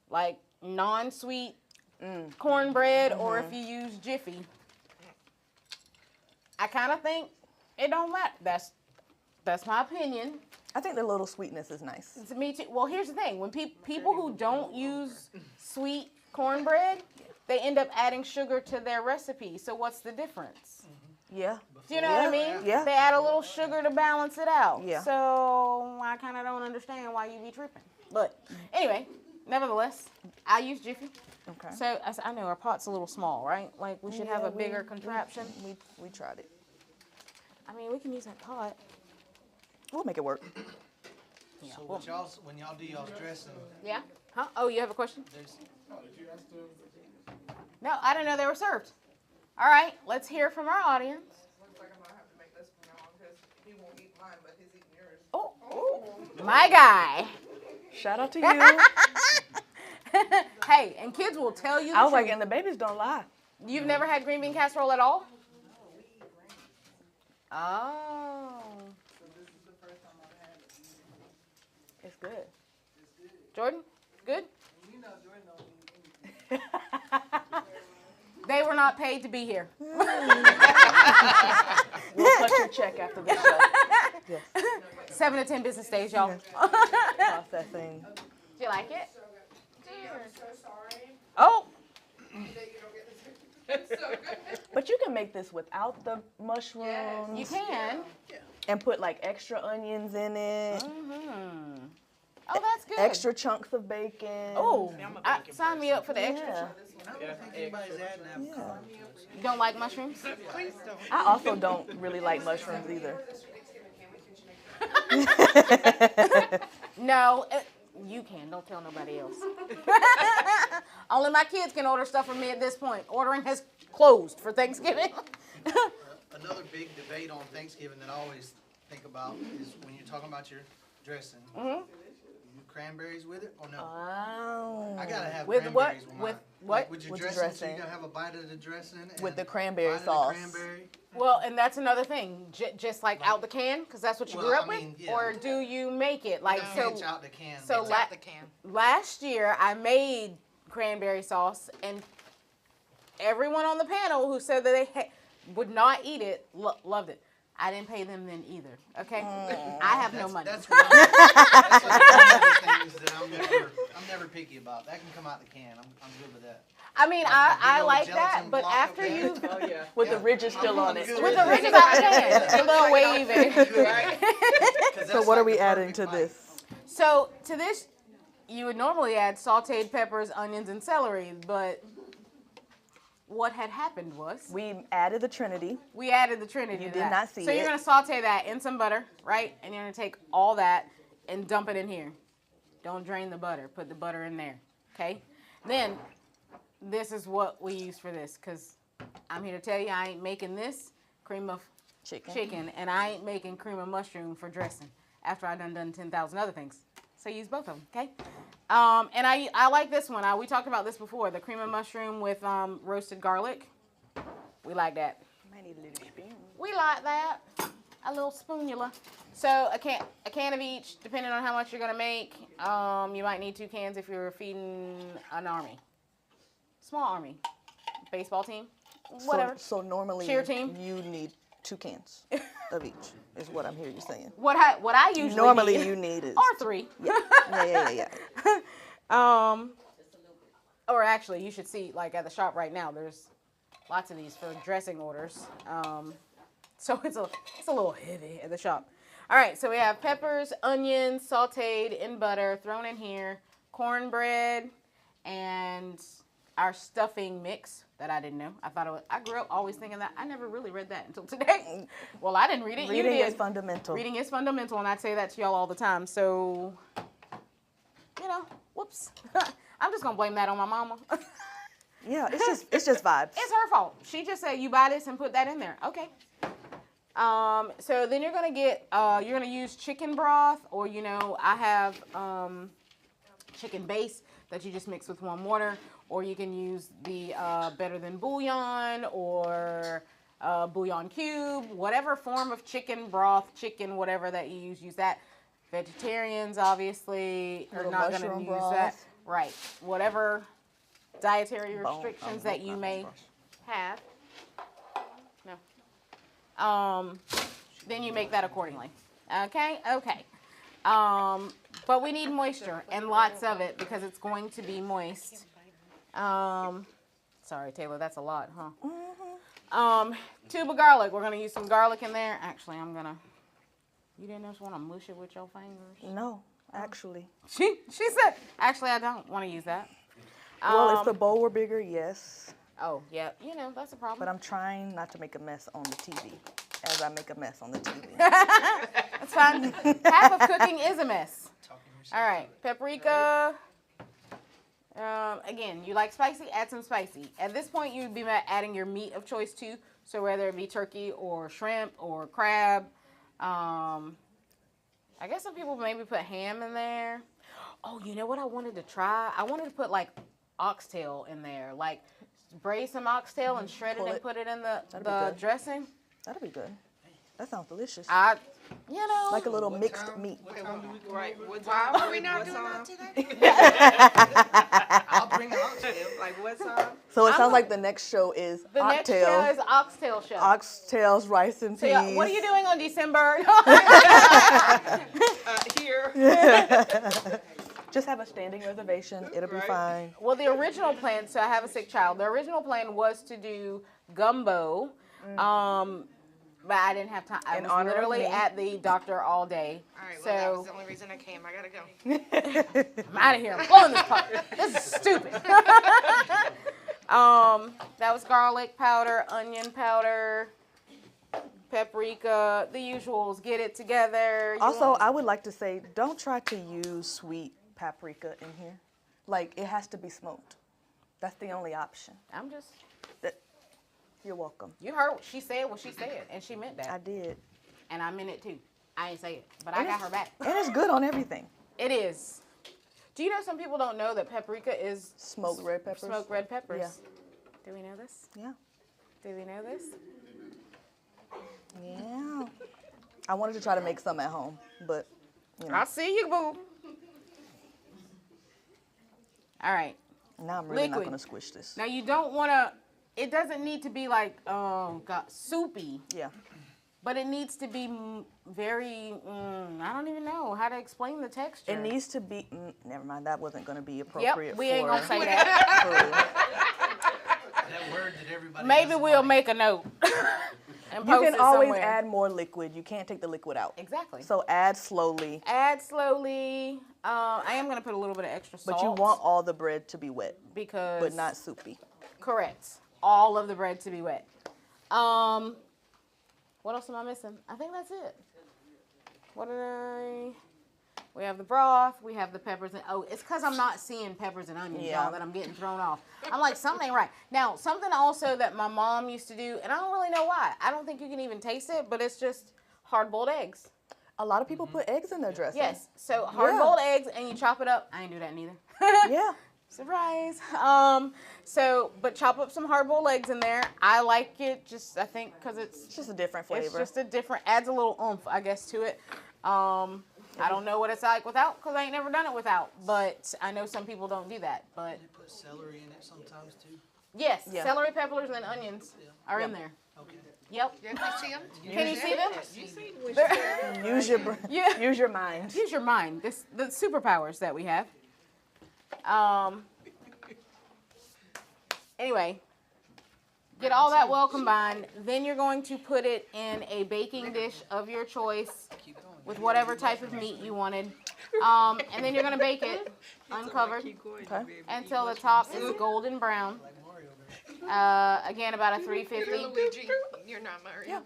like non-sweet cornbread or if you use Jiffy. I kind of think it don't matter. That's my opinion. I think the little sweetness is nice. To me too. Well, here's the thing: when people who don't use sweet cornbread, they end up adding sugar to their recipe. So what's the difference? Yeah. Do you know what I mean? Yeah. They add a little sugar to balance it out. Yeah. So I kind of don't understand why you be tripping. But anyway, nevertheless, I use Jiffy. Okay. So I know our pot's a little small, right? Like we should have a bigger contraption. We tried it. I mean, we can use that pot. We'll make it work. Yeah. So well, when y'all do y'all's dressing, yeah. Huh? Oh, you have a question? there's No, I didn't know they were served. All right, let's hear from our audience. Looks like I'm gonna have to make this from now on because he won't eat mine, but he's eating yours. Oh, my guy. Shout out to you. Hey, and kids will tell you the I was like, truth. and the babies don't lie. You've never had green bean casserole at all? Oh. It's good. Jordan, good? They were not paid to be here. We'll cut your check after the show. Yes. 7 to 10 business days, y'all. Processing. Do you like it? I'm so sorry Oh, that you don't get this. It's so good. But you can make this without the mushrooms you can. and put like extra onions in it, Mm-hmm. Oh, that's good. extra chunks of bacon. Oh, I'm a bacon sign me up for the extra. Yeah. I don't think anybody's adding avocado. You don't like mushrooms? Please don't. I also don't really like mushrooms either. No, you can. Don't tell nobody else. Only my kids can order stuff from me at this point. Ordering has closed for Thanksgiving. Another big debate on Thanksgiving that I always think about is when you're talking about your dressing. Mhm. You cranberries with it or no? Oh. I gotta have With what? cranberries with With mine. what? Like with your With the dressing, so dressing. you gotta have a bite of the dressing With and the cranberry bite of sauce. The cranberry. Well, and that's another thing. Just like out the can, because that's what you Well, grew up I mean, with, yeah. or do you make it like No, so? it's out the can. so It's la- out the can. Last year, I made cranberry sauce, and everyone on the panel who said that they would not eat it loved it. I didn't pay them then either. Okay, I have no money. That's one of the things that I'm picky about. That can come out the can. I'm good with that. I mean, Like the big I old like that, gelatin but block after of that. you, Oh, yeah. With the ridges still on it. good with the ridges out the can, a little wavy. 'Cause So that's what are like we the adding perfect to bite. this? So to this, you would normally add sauteed peppers, onions, and celery, but what had happened was We added the Trinity. we added the Trinity. You to did that. not see So you're it. gonna saute that in some butter, right? And you're gonna take all that and dump it in here. Don't drain the butter. Put the butter in there. Okay. Then this is what we use for this, because I'm here to tell you I ain't making this cream of chicken, and I ain't making cream of mushroom for dressing after I done 10,000 other things. So use both of them, okay? And I like this one. We talked about this before, the cream of mushroom with roasted garlic. We like that. Might need a little spoon. We like that. A little spoonula. So a can of each, depending on how much you're gonna make. You might need 2 cans if you're feeding an army. Small army. Baseball team. Whatever. So normally Cheer team. you need 2 cans of each, is what I'm hearing you saying. What I usually Normally need, you need is or 3. yeah. Or actually, you should see, like at the shop right now, there's lots of these for dressing orders. So it's a little heavy at the shop. All right, so we have peppers, onions, sauteed in butter, thrown in here, cornbread, and our stuffing mix that I didn't know. I grew up always thinking that. I never really read that until today. Well, I didn't read it. Reading You did. is fundamental. Reading is fundamental, and I say that to y'all all the time. So, whoops. I'm just gonna blame that on my mama. Yeah, it's just vibes. It's her fault. She just said, you buy this and put that in there. Okay. So then you're going to use chicken broth, or, I have chicken base that you just mix with warm water, or you can use the Better Than Bouillon or bouillon cube, whatever form of chicken broth, chicken, whatever that you use that. Vegetarians, obviously, are Little not going to mushroom use broth. that. Right. Whatever dietary restrictions that you may have. No. Then you make that accordingly. Okay? Okay. But we need moisture, and lots of it, because it's going to be moist. Sorry, Taylor, that's a lot, huh? Tube of garlic. We're going to use some garlic in there. Actually, you didn't just want to mush it with your fingers? No, actually. She said, actually, I don't want to use that. Well, if the bowl were bigger, yes. Oh, yeah. That's a problem. But I'm trying not to make a mess on the TV as I make a mess on the TV. That's fine. Half of cooking is a mess. All right. Paprika. Again, you like spicy? Add some spicy. At this point, you'd be adding your meat of choice too. So whether it be turkey or shrimp or crab. I guess some people maybe put ham in there. Oh, you know what I wanted to try? I wanted to put like oxtail in there. Like braise some oxtail and shred it and put it in the good. dressing. That'd be good. That sounds delicious. Like a little mixed meat. Right. What Why time? are we not What doing time? that today? I'll bring the oxtail. Like what time? So it sounds like the next show is The next show is oxtail show. Oxtails, rice and peas. So yeah, what are you doing on December? Here. Just have a standing reservation. It'll be Right. fine. Well, the original plan, so I have a sick child. The original plan was to do gumbo, but I didn't have time. I In was honor of literally me. at the doctor all day. All right, well, that was So the only reason I came. I gotta go. I'm out of here. I'm blowing this pot. This is stupid. That was garlic powder, onion powder, paprika, the usuals. Get it together. Also, I would like to say, don't try to use sweet paprika in here. Like, it has to be smoked. That's the only option. You're welcome. You heard what she said, and she meant I that. did. And I meant it too. I ain't say it, but I got her back. And it's good on everything. It is. Do you know some people don't know that paprika is Smoked red peppers. smoked red peppers? Yeah. Do we know this? Yeah. Do we know this? Yeah. I wanted to try to make some at home, but, I see you, boo. All right. now I'm really not Liquid. going to squish this. Now you don't want to. It doesn't need to be like soupy. Yeah. but it needs to be very, I don't even know how to explain the texture. It needs to be, never mind, that wasn't going to be appropriate Yep, we ain't for going to say that. That word that everybody Maybe doesn't we'll like. make a note. And You post can it always somewhere. add more liquid. You can't take the liquid out. Exactly. So add slowly, Add slowly. I am going to put a little bit of extra salt. but you want all the bread to be wet, because but not soupy. correct. All of the bread to be wet. What else am I missing? I think that's it. What did I? We have the broth. We have the peppers and it's because I'm not seeing peppers and onions, Yeah. y'all, that I'm getting thrown off. I'm like, something ain't right. Now, something also that my mom used to do, and I don't really know why. I don't think you can even taste it, but it's just hard-boiled eggs. A lot of people put eggs in their dressing. Yes. So hard-boiled eggs, and you chop it up. I ain't do that neither. Yeah. Surprise. But chop up some hard-boiled eggs in there. I like it just, I think, because It's just a different flavor. it's just a different, adds a little oomph, I guess, to it. I don't know what it's like without, because I ain't never done it without. But I know some people don't do that. But They put celery in it sometimes too. yes, Yeah. celery, peppers, and onions are in there. Okay. Yep. You can see them? Can you see them? Use your Yeah. use your mind. Use your mind. The superpowers that we have. Anyway, get all that well combined. Then you're going to put it in a baking dish of your choice Keep going. with whatever type of meat you wanted. And then you're going to bake it uncovered Okay. until the top is golden brown. Like Mario there. Again, about a 350. Luigi, you're not Mario.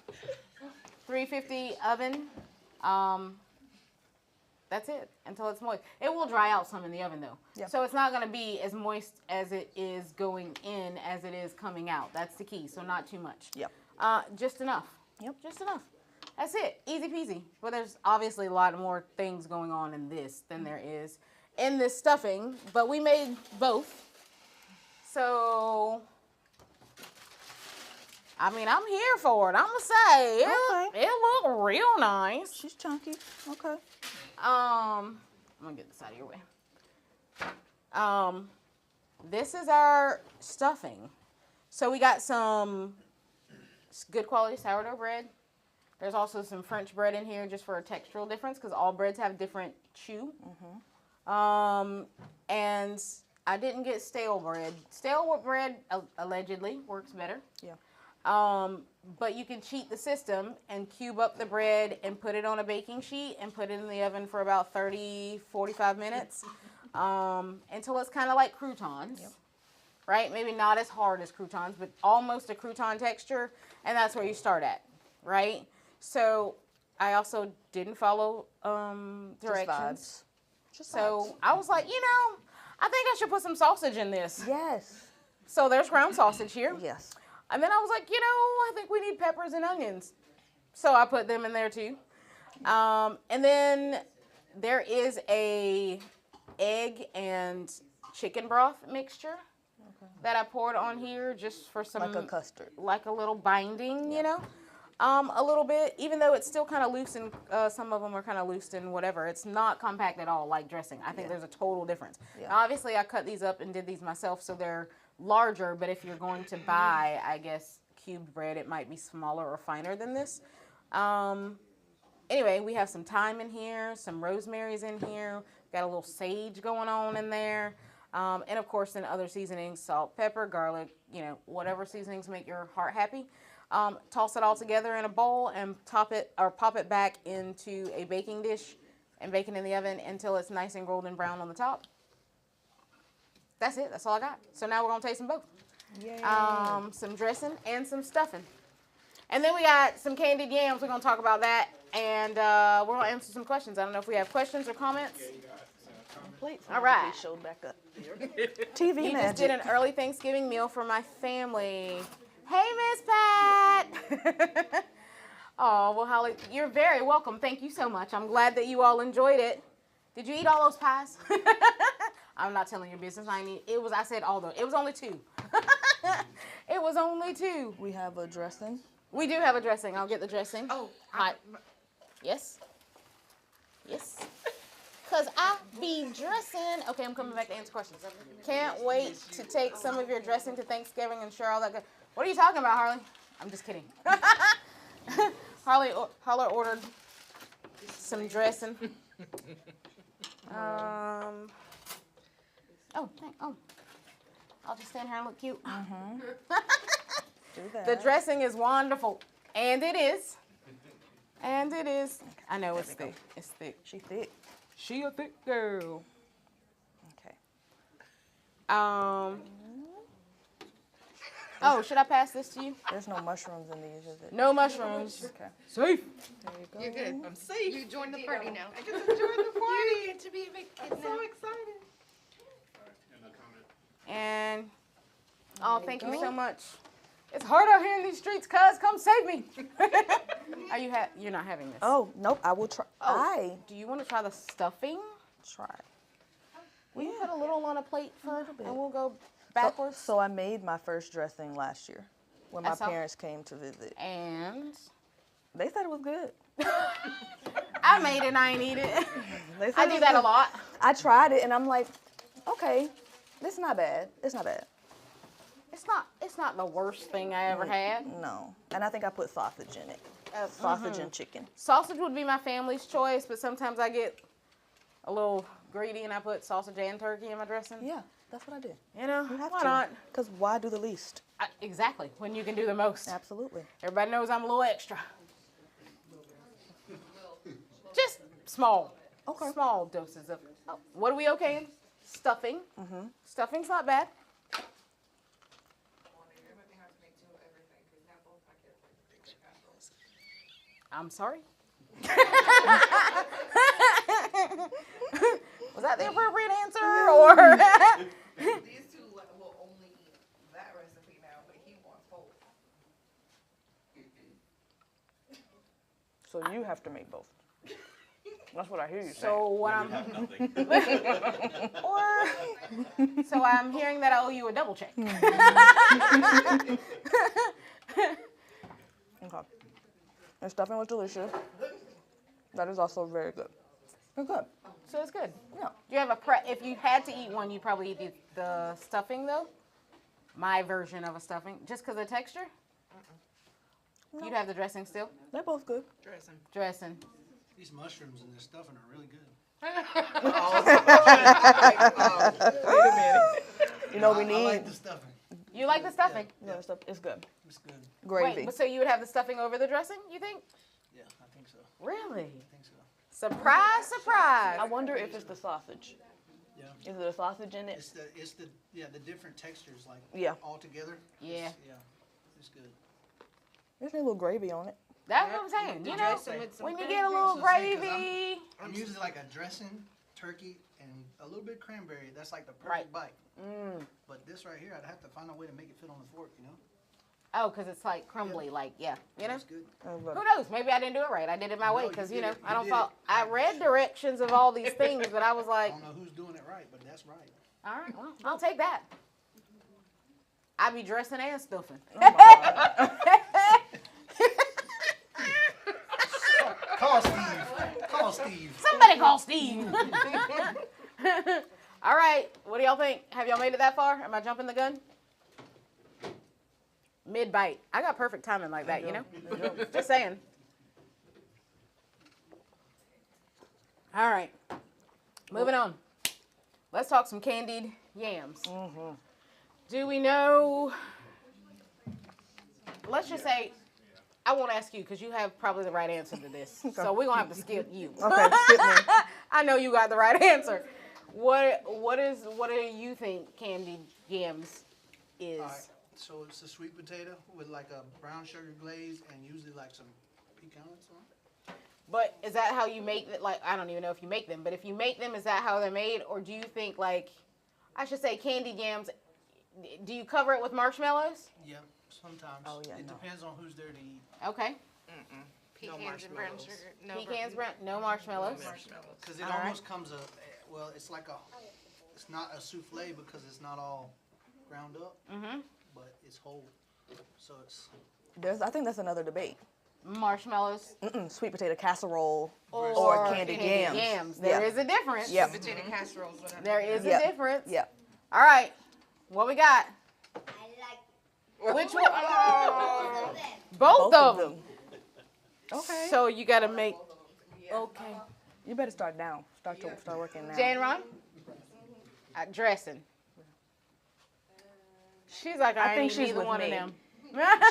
350 oven. That's it until it's moist. It will dry out some in the oven though. Yeah. So it's not going to be as moist as it is going in as it is coming out. That's the key. So not too much. Yep. Just enough. Yep. Just enough. That's it. Easy peasy. But there's obviously a lot more things going on in this than there is in this stuffing. But we made both. So I mean, I'm here for it. I'm gonna say it looked real nice. She's chunky. Okay. I'm gonna get this out of your way. This is our stuffing. So we got some good quality sourdough bread. There's also some French bread in here just for a textural difference because all breads have different chew. And I didn't get stale bread. Stale bread allegedly works better. Yeah. But you can cheat the system and cube up the bread and put it on a baking sheet and put it in the oven for about 30, 45 minutes until it's kind of like croutons, right? Maybe not as hard as croutons, but almost a crouton texture, and that's where you start at, right? So I also didn't follow directions. Just So I was like, I think I should put some sausage in this. Yes. So there's ground sausage here. Yes. And then I was like, I think we need peppers and onions. So I put them in there too. And then there is a egg and chicken broth mixture that I poured on here just for some, Like a custard. like a little binding, a little bit, even though it's still kind of loose and some of them are kind of loose and whatever. It's not compact at all like dressing. I think there's a total difference. Yeah. Now, obviously, I cut these up and did these myself, so they're larger, but if you're going to buy, I guess, cubed bread, it might be smaller or finer than this. Anyway, we have some thyme in here, some rosemary's in here, got a little sage going on in there, and of course, then other seasonings, salt, pepper, garlic, whatever seasonings make your heart happy. Toss it all together in a bowl and pop it back into a baking dish and bake it in the oven until it's nice and golden brown on the top. That's it. That's all I got. So now we're going to taste them both. Yay. Some dressing and some stuffing. And then we got some candied yams. We're going to talk about that. And we're going to answer some questions. I don't know if we have questions or comments. Plates All right. magically showed back up. TV You magic. just did an early Thanksgiving meal for my family. Hey, Miss Pat. Oh, well, Holly, you're very welcome. Thank you so much. I'm glad that you all enjoyed it. Did you eat all those pies? I'm not telling your business. I said all those. It was only 2. It was only 2. We have a dressing. We do have a dressing. I'll get the dressing. Oh, Hot. Yes. Yes. Because I be dressing. Okay, I'm coming back to answer questions. Can't wait to take some of your dressing to Thanksgiving and share all that good. What are you talking about, Harley? I'm just kidding. Holly ordered some dressing. Oh, I'll just stand here and look cute. Do that. The dressing is wonderful, and it is. And it is. I know it's thick. It's thick. She thick. She a thick girl. Okay. Oh, should I pass this to you? There's no mushrooms in these, is it? No mushrooms. Okay. Safe. There you go. You're good. I'm safe. You joined the party now. I get to join the party. You get to be a big kid I'm now. so excited. And thank you so much. It's hard out here in these streets, cuz. Come save me. Are you you're not having this? Oh, nope. I will try. Oh, do you want to try the stuffing? Try. Will you put a little on a plate first, bit. and we'll go backwards? So I made my first dressing last year when my parents came to visit. And They said it was good. I made it and I ain't eat it. They said I it do was that a good. lot. I tried it and I'm like, okay, it's not bad. It's not bad. It's not the worst thing I ever had. No. And I think I put sausage in it. Sausage and chicken. Sausage would be my family's choice, but sometimes I get a little greedy and I put sausage and turkey in my dressing. Yeah, that's what I did. You know, You have why to. not? Because why do the least? Exactly, when you can do the most. Absolutely. Everybody knows I'm a little extra. Just small. Okay. Small doses of. Oh, what are we okay in? Stuffing. Stuffing's not bad. I'm sorry. Was that the appropriate answer, or? These two will only eat that recipe now, but he wants both. So you have to make both. That's what I hear you saying. So what I'm so I'm hearing that I owe you a double check. Okay. The stuffing was delicious. That is also very good. It's good. So it's good. Yeah. Do you have a if you had to eat one, you'd probably eat the stuffing though? My version of a stuffing, just because of the texture? You'd have the dressing still? They're both good. Dressing. These mushrooms and this stuffing are really good. You know we I need. like the stuffing. You like the stuffing? Yeah, it's good. It's good. Gravy. Wait, but so you would have the stuffing over the dressing, you think? Yeah, I think so. Really? I think so. Surprise, surprise. I wonder if it's the sausage. Yeah. Is there a sausage in it? It's the different textures like all together. Yeah. It's good. There's a little gravy on it. That's what I'm saying. You know, Dressing with some when you gravy. get a little So say, 'cause gravy. I'm usually like a dressing, turkey, and a little bit of cranberry. That's like the Right. perfect bite. But this right here, I'd have to find a way to make it fit on the fork, you know? Oh, because it's like crumbly, like, you know? It's good. Who knows? Maybe I didn't do it right. I did it my way No, because, you you know, did it. I You don't did follow. it. I read directions of all these things, but I was I like, don't know who's doing it right, but that's right. all right, well, I'll take that. I be dressing and stuffing. Call Steve. Call Steve. Somebody call Steve. All right, what do y'all think? Have y'all made it that far? Am I jumping the gun? Mid-bite. I got perfect timing like that, you know? Just saying. All right, moving on. Let's talk some candied yams. Do we know, let's just say, I won't ask you because you have probably the right answer to this. So we're going to have to skip you. Okay, skip me. I know you got the right answer. What do you think candied yams is? All right. So it's a sweet potato with like a brown sugar glaze and usually like some pecans on it. But is that how you make it? Like, I don't even know if you make them, but if you make them, is that how they're made? Or do you think, like, I should say candied yams, do you cover it with marshmallows? Yeah, sometimes. Oh, yeah, It no. depends on who's there to eat. Okay. Pecans and brown sugar. No Pecans, no marshmallows. Because it All right. almost comes well, it's like it's not a souffle because it's not all ground up, but it's whole. So it's I think that's another debate. Marshmallows Sweet potato casserole or candied yams. There is a difference. Yep. Potato casseroles, whatever. There is Yep. a difference. Yep. All right. What we got? I like Which one? Both of them. Okay. So you got to make. Okay. You better start down. Start working now. Jan Ron? Dressing. She's like, I think ain't she's neither with one me. of them.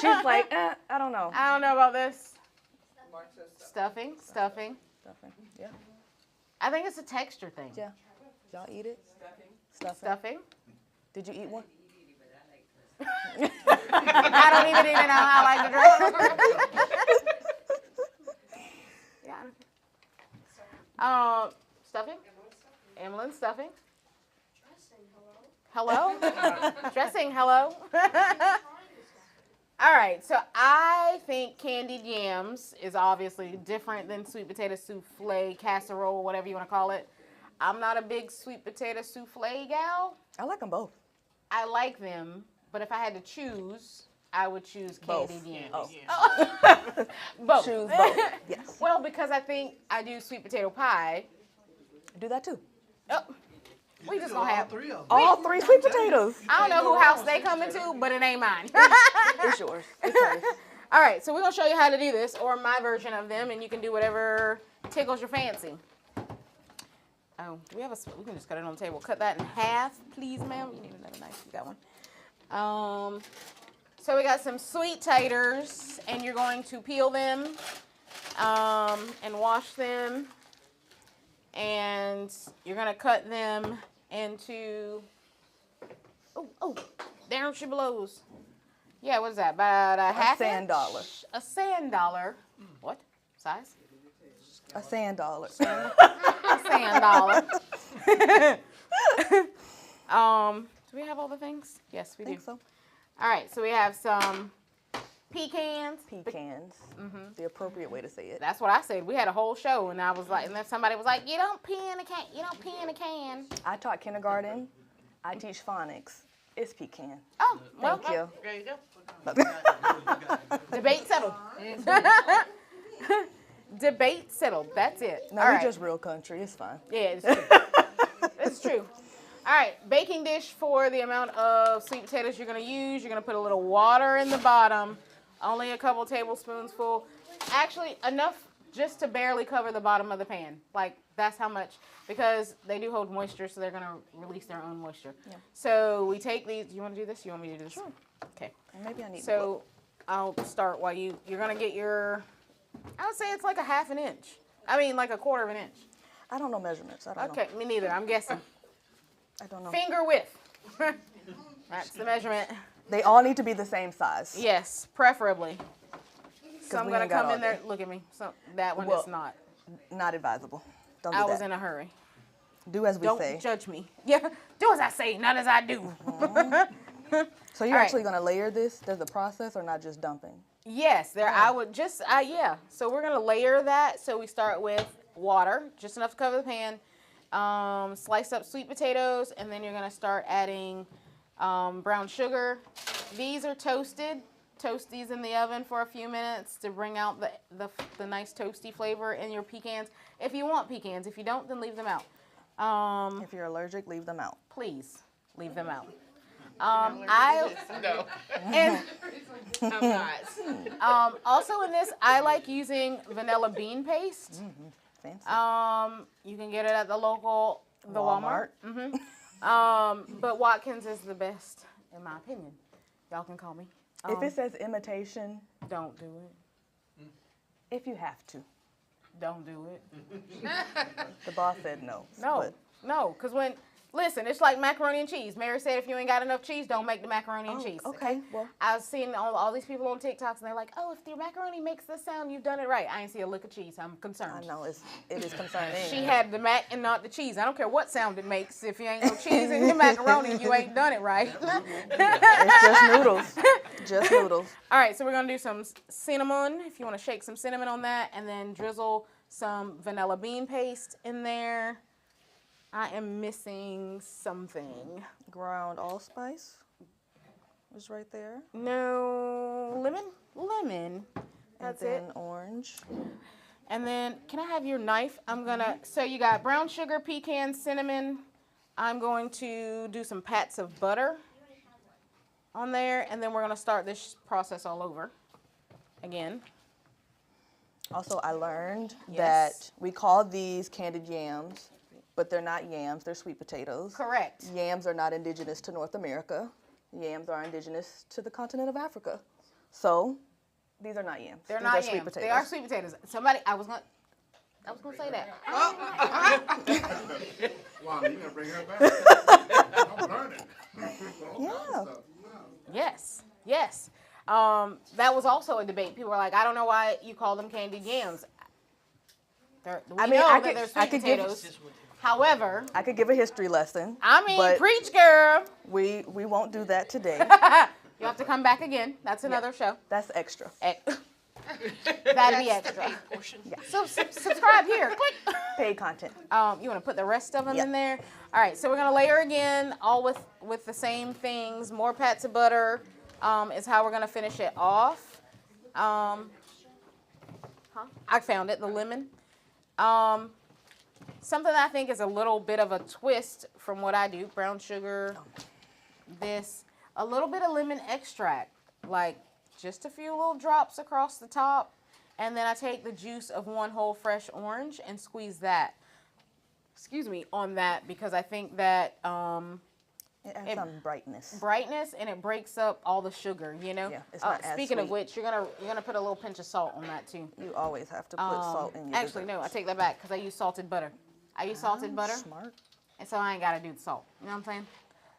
She's like, I don't know. I don't know about this. Mark says Stuffing. Stuffing. Yeah. I think it's a texture thing. Yeah. Y'all eat it? Stuffing. Stuffing. Did you eat one? I don't even know how I like to dress. Yeah. Stuffing. Emlyn, stuffing. Hello? Dressing, hello? All right, so I think candied yams is obviously different than sweet potato souffle, casserole, whatever you want to call it. I'm not a big sweet potato souffle gal. I like them both. I like them, but if I had to choose, I would choose candied yams. Oh. Both. Choose both. Yes. Well, because I think I do sweet potato pie. Do that too. Oh, we just gonna all have. 3 of them. All 3 sweet potatoes. I don't know who house they come into, but it ain't mine. It's yours. It's hers. All right, so we're gonna show you how to do this, or my version of them, and you can do whatever tickles your fancy. Oh, do we have a? We can just cut it on the table. Cut that in half, please, ma'am. You need another knife. You got one. So we got some sweet taters, and you're going to peel them, and wash them, and you're gonna cut them into. Oh, down she blows. Yeah, what is that? About a half sand inch? dollar. A sand dollar. What size? A sand dollar. A sand dollar. Do we have all the things? Yes, we I think do. so. All right, so we have some pecans. Pecans. The appropriate way to say it. That's what I said. We had a whole show, and I was like, and then somebody was like, "You don't pee in a can. You don't pee in a can." I taught kindergarten. I teach phonics. It's pecan. Oh, well, Thank you. There you go. debate settled. Debate settled. That's it. No, All we're right. just real country. It's fine. Yeah, it's true. It's true. All right, baking dish for the amount of sweet potatoes you're going to use. You're going to put a little water in the bottom, only a couple tablespoons full. Actually, enough just to barely cover the bottom of the pan. Like, that's how much, because they do hold moisture, so they're going to release their own moisture. Yeah. So we take these. You want to do this? You want me to do this? Sure. Okay. Maybe I need So I'll start while you're going to get your, I would say it's like a half an inch. I mean, like a quarter of an inch. I don't know measurements. I don't know. Okay, me neither. I'm guessing. I don't know. Finger width. That's the measurement. They all need to be the same size. Yes, preferably. So I'm we going to ain't got come all in there. day. Look at me. So that one Well, is not. Not advisable. Don't do I that. was in a hurry. Do as we Don't say. judge me. Yeah, do as I say, not as I do. So you're All right. actually going to layer this? There's a process or not just dumping? Yes, there. I would just. Yeah. So we're going to layer that. So we start with water, just enough to cover the pan. Slice up sweet potatoes, and then you're going to start adding brown sugar. These are toasted. Toast these in the oven for a few minutes to bring out the nice toasty flavor in your pecans. If you want pecans, if you don't, then leave them out. If you're allergic, leave them out. Please leave them out. No, And I'm not. also in this, I like using vanilla bean paste. Fancy. You can get it at the Walmart. But Watkins is the best, in my opinion. Y'all can call me. If it says imitation, Don't do it. if you have to. Don't do it. The boss said no. No, but- no, because listen, it's like macaroni and cheese. Mary said if you ain't got enough cheese, don't make the macaroni and cheese. Okay, well. I've seen all these people on TikToks, and they're like, oh, if your macaroni makes this sound, you've done it right. I ain't see a lick of cheese. I'm concerned. I know, it is concerning. She had the mac and not the cheese. I don't care what sound it makes. If you ain't no cheese in your macaroni, you ain't done it right. It's just noodles. Just noodles. All right, so we're going to do some cinnamon, if you want to shake some cinnamon on that, and then drizzle some vanilla bean paste in there. I am missing something. Ground allspice is right there. No, lemon. That's and then it. Orange. And then, can I have your knife? So you got brown sugar, pecan, cinnamon. I'm going to do some pats of butter on there, and then we're going to start this process all over again. Also, I learned Yes. that we call these candied yams, but they're not yams, they're sweet potatoes. Correct. Yams are not indigenous to North America. Yams are indigenous to the continent of Africa. So, these are not yams. They're These not are yams. sweet potatoes. They are sweet potatoes. Somebody, I was gonna say that. Wanda, you gotta bring her back. I'm learning. Yeah. Yes, yes. That was also a debate. People were like, I don't know why you call them candied yams. We know that they're sweet potatoes. However, I could give a history lesson. I mean, but preach, girl. we won't do that today. You have to come back again. That's another show. That's extra. That'd be extra. So subscribe here. Click. Paid content. You want to put the rest of them Yep. in there? All right, so we're going to layer again, all with the same things. More pats of butter is how we're going to finish it off. I found it, the lemon. Something that I think is a little bit of a twist from what I do. Brown sugar, this, a little bit of lemon extract, like just a few little drops across the top. And then I take the juice of one whole fresh orange and squeeze that. Excuse me, on that, because I think that It adds some brightness. brightness, and it breaks up all the sugar, you know. Yeah, it's not as speaking of sweet. which, you're gonna put a little pinch of salt on that too. You always have to put salt in your Actually, no, I take that back because I use salted butter. I use salted butter, Smart. and so I ain't gotta do the salt. You know what I'm saying?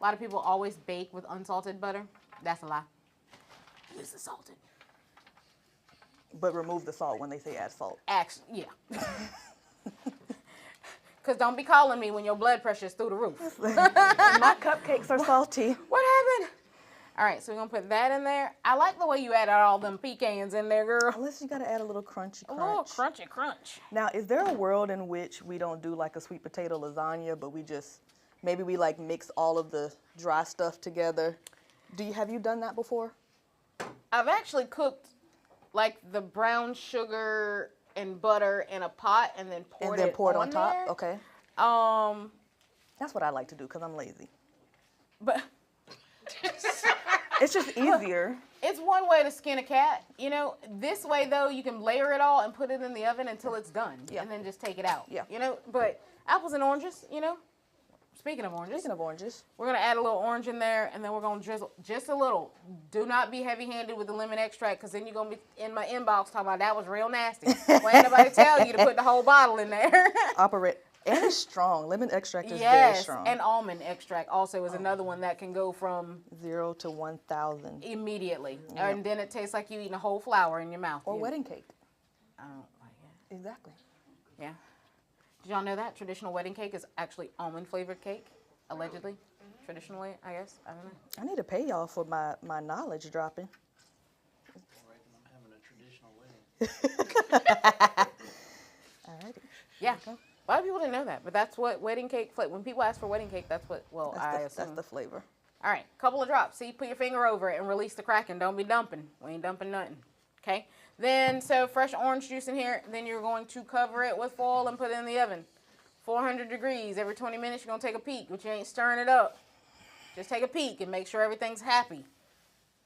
A lot of people always bake with unsalted butter. That's a lie. Use the salted. But remove the salt when they say add salt. Actually, yeah. Because don't be calling me when your blood pressure is through the roof. My cupcakes are salty. What happened? All right, so we're going to put that in there. I like the way you added all them pecans in there, girl. Unless you gotta add a little crunchy A crunch. little crunchy crunch. Now, is there a world in which we don't do like a sweet potato lasagna, but we just, maybe we like mix all of the dry stuff together? Have you done that before? I've actually cooked like the brown sugar and butter in a pot and then poured And then pour it on on top? there. Okay. That's what I like to do because I'm lazy. But It's just easier. it's one way to skin a cat, you know. This way, though, you can layer it all and put it in the oven until it's done, Yeah. and then just take it out. Yeah. You know, but apples and oranges, you know. Speaking of oranges, Speaking of oranges, we're gonna add a little orange in there, and then we're gonna drizzle just a little. Do not be heavy-handed with the lemon extract, because then you're gonna be in my inbox talking about that was real nasty. Well, ain't nobody tell you to put the whole bottle in there. operate, and it's strong. Lemon extract is very Yes, strong. and almond extract also is another one that can go from 0 to 1,000. immediately, and then it tastes like you eating a whole flower in your mouth. Or You- wedding cake. I don't like it. Exactly. Yeah. Did y'all know that traditional wedding cake is actually almond flavored cake? Allegedly. Traditionally, I guess. I don't know. I need to pay y'all for my knowledge dropping. I'm having a traditional wedding. Alrighty. Yeah. A lot of people didn't know that, but that's what wedding cake, when people ask for wedding cake, that's what, well, I That's assume. the flavor. All right, couple of drops. See, put your finger over it and release the cracking. Don't be dumping. We ain't dumping nothing. Okay? Then, so fresh orange juice in here. Then you're going to cover it with foil and put it in the oven. 400 degrees. Every 20 minutes, you're going to take a peek, but you ain't stirring it up. Just take a peek and make sure everything's happy.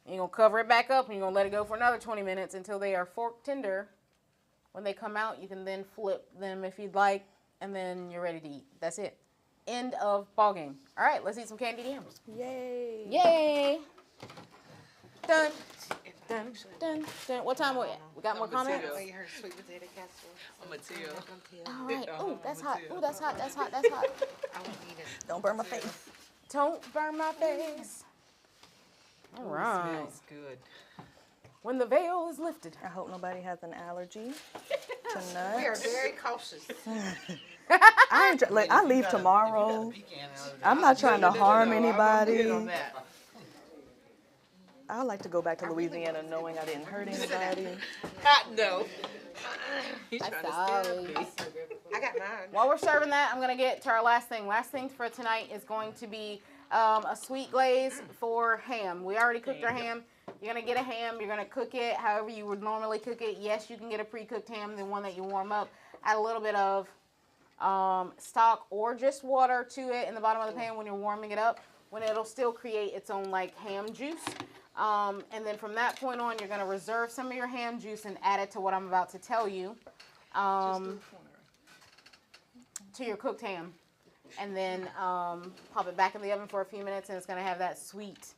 You're going to cover it back up and you're going to let it go for another 20 minutes until they are fork tender. When they come out, you can then flip them if you'd like, and then you're ready to eat. That's it. End of ball game. All right, let's eat some candied yams. Yay. Yay! Done. Dun, dun, dun. What time we at? We got more comments? Oh, you heard sweet potato casserole. I'm a teal. All right. Ooh, that's hot. Ooh, that's hot. That's hot. That's hot. I won't eat it. Don't burn my face. Don't burn my face. All right. Smells good. When the veil is lifted. I hope nobody has an allergy to We are nuts. very cautious. I leave tomorrow. I'm not trying to harm anybody. Good on that. I like to go back to Louisiana knowing I didn't hurt anybody. No. He's trying to scare me. I got mine. While we're serving that, I'm going to get to our last thing. Last thing for tonight is going to be a sweet glaze for ham. We already cooked our ham. You're going to get a ham. You're going to cook it however you would normally cook it. Yes, you can get a pre-cooked ham, the one that you warm up. Add a little bit of stock or just water to it in the bottom of the pan when you're warming it up, when it'll still create its own like ham juice. And then from that point on, you're going to reserve some of your ham juice and add it to what I'm about to tell you. To your cooked ham. And then pop it back in the oven for a few minutes, and it's going to have that sweet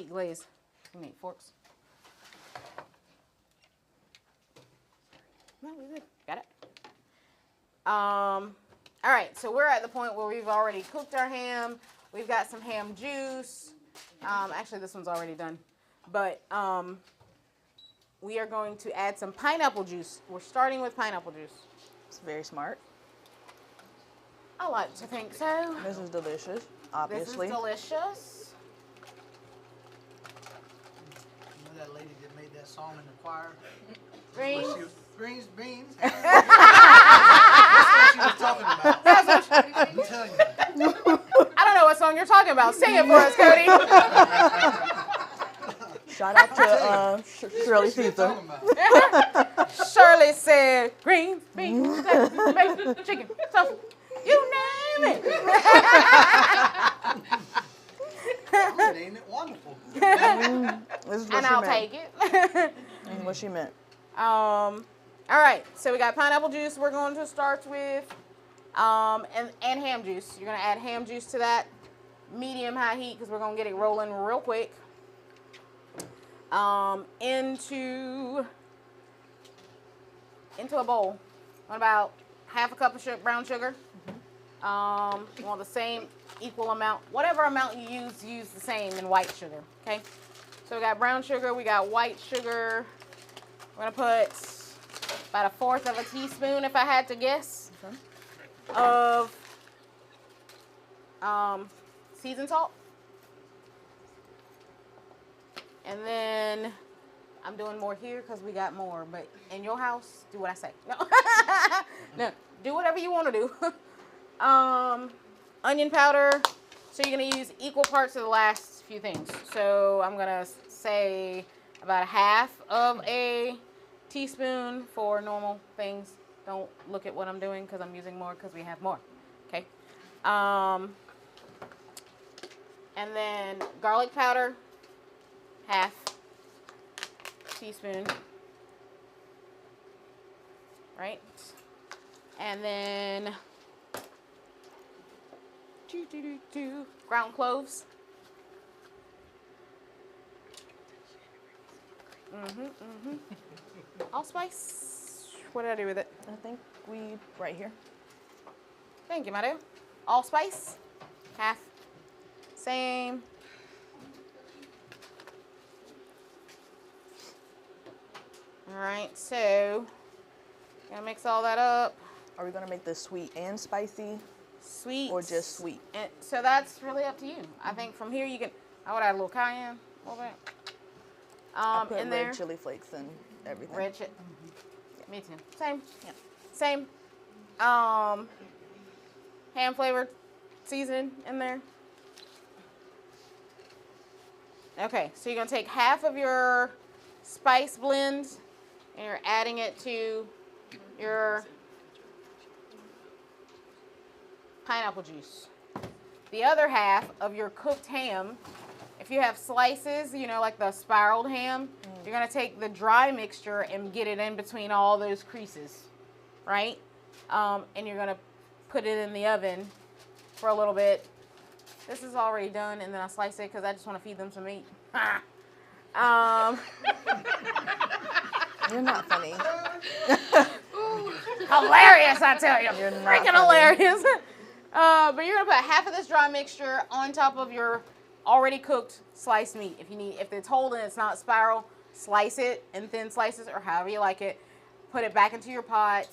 glaze. You need forks. No, we good. Got it. All right, so we're at the point where we've already cooked our ham. We've got some ham juice. Actually, this one's already done. But we are going to add some pineapple juice. We're starting with pineapple juice. It's very smart. I like to think so. This is delicious, obviously. This is delicious. You know that lady that made that song in the choir? Greens. Greens, beans. That's what she was talking about. I'm telling you. I don't know what song you're talking about. Sing it for us, Cody. Shout out to Shirley She was Caesar. talking about. Shirley said, greens, beans, bacon, chicken, sausage. You name it. Ain't it wonderful? This is what And she I'll meant. take it. This is what she meant. All right, so we got pineapple juice we're going to start with, and ham juice. You're going to add ham juice to that, medium-high heat, because we're going to get it rolling real quick. Into a bowl. What about half a cup of brown sugar? You want the same equal amount. Whatever amount you use the same in white sugar, okay? So we got brown sugar, we got white sugar. We're going to put about 1/4 of a teaspoon, if I had to guess, of seasoned salt. And then I'm doing more here because we got more. But in your house, do what I say. No, no, do whatever you want to do. Onion powder. So you're going to use equal parts of the last few things. So I'm going to say about 1/2 of a teaspoon for normal things. Don't look at what I'm doing because I'm using more because we have more. Okay. And then garlic powder. 1/2 teaspoon, right? And then ground cloves. Allspice. What did I do with it? I think right here. Thank you, Madu. Allspice. 1/2. Same. All right, so gonna mix all that up. Are we gonna make this sweet and spicy, Sweet or just sweet? And so that's really up to you. I think from here you can. I would add a little cayenne, a little bit. I put In red there, chili flakes and everything. red chili. Me too. Same. Yeah. Same. Ham flavored seasoning in there. Okay, so you're gonna take 1/2 of your spice blend and you're adding it to your pineapple juice. The other 1/2 of your cooked ham, if you have slices, you know, like the spiraled ham, you're gonna take the dry mixture and get it in between all those creases, right? And you're gonna put it in the oven for a little bit. This is already done, and then I slice it because I just want to feed them some meat. You're not funny. Hilarious, I tell you. You're not Freaking funny. hilarious. But you're gonna put 1/2 of this dry mixture on top of your already cooked sliced meat. If it's whole and it's not spiral, slice it in thin slices or however you like it. Put it back into your pot.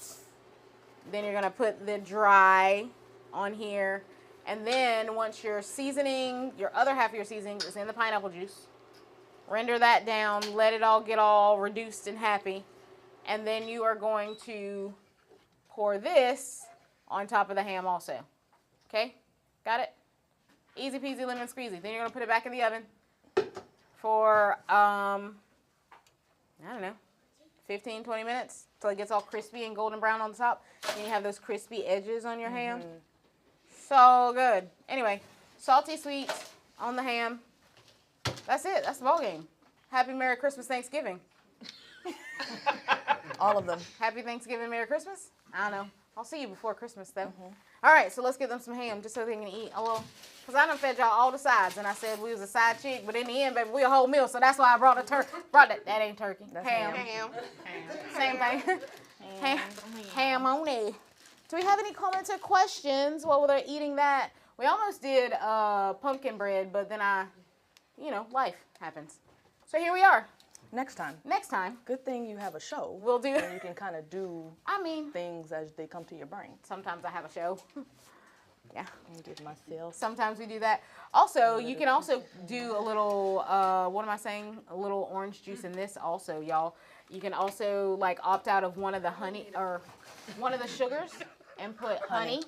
Then you're gonna put the dry on here. And then once your seasoning, your other 1/2 of your seasoning is in the pineapple juice, render that down, let it all get all reduced and happy. And then you are going to pour this on top of the ham also. Okay? Got it? Easy peasy lemon squeezy. Then you're going to put it back in the oven for, I don't know, 15, 20 minutes until it gets all crispy and golden brown on the top. And you have those crispy edges on your ham. So good. Anyway, salty sweet on the ham. That's it. That's the ball game. Happy Merry Christmas, Thanksgiving. All of them. Happy Thanksgiving, Merry Christmas. I don't know. I'll see you before Christmas, though. All right, so let's get them some ham just so they can eat a little. Because I done fed y'all all the sides, and I said we was a side chick, but in the end, baby, we a whole meal, so that's why I brought the turkey. That ain't turkey. That's ham. Ham. Same thing. Ham on it. Do we have any comments or questions while they're eating that? We almost did pumpkin bread, but then life happens. So here we are. Next time. Next time, Good thing you have a show. we'll do. And you can kind of do I mean, things as they come to your brain. sometimes I have a show. Yeah. And give myself. Sometimes we do that. Also, you can also do a little, what am I saying? A little orange juice in this also, y'all. You can also like opt out of one of the honey or one of the sugars and put honey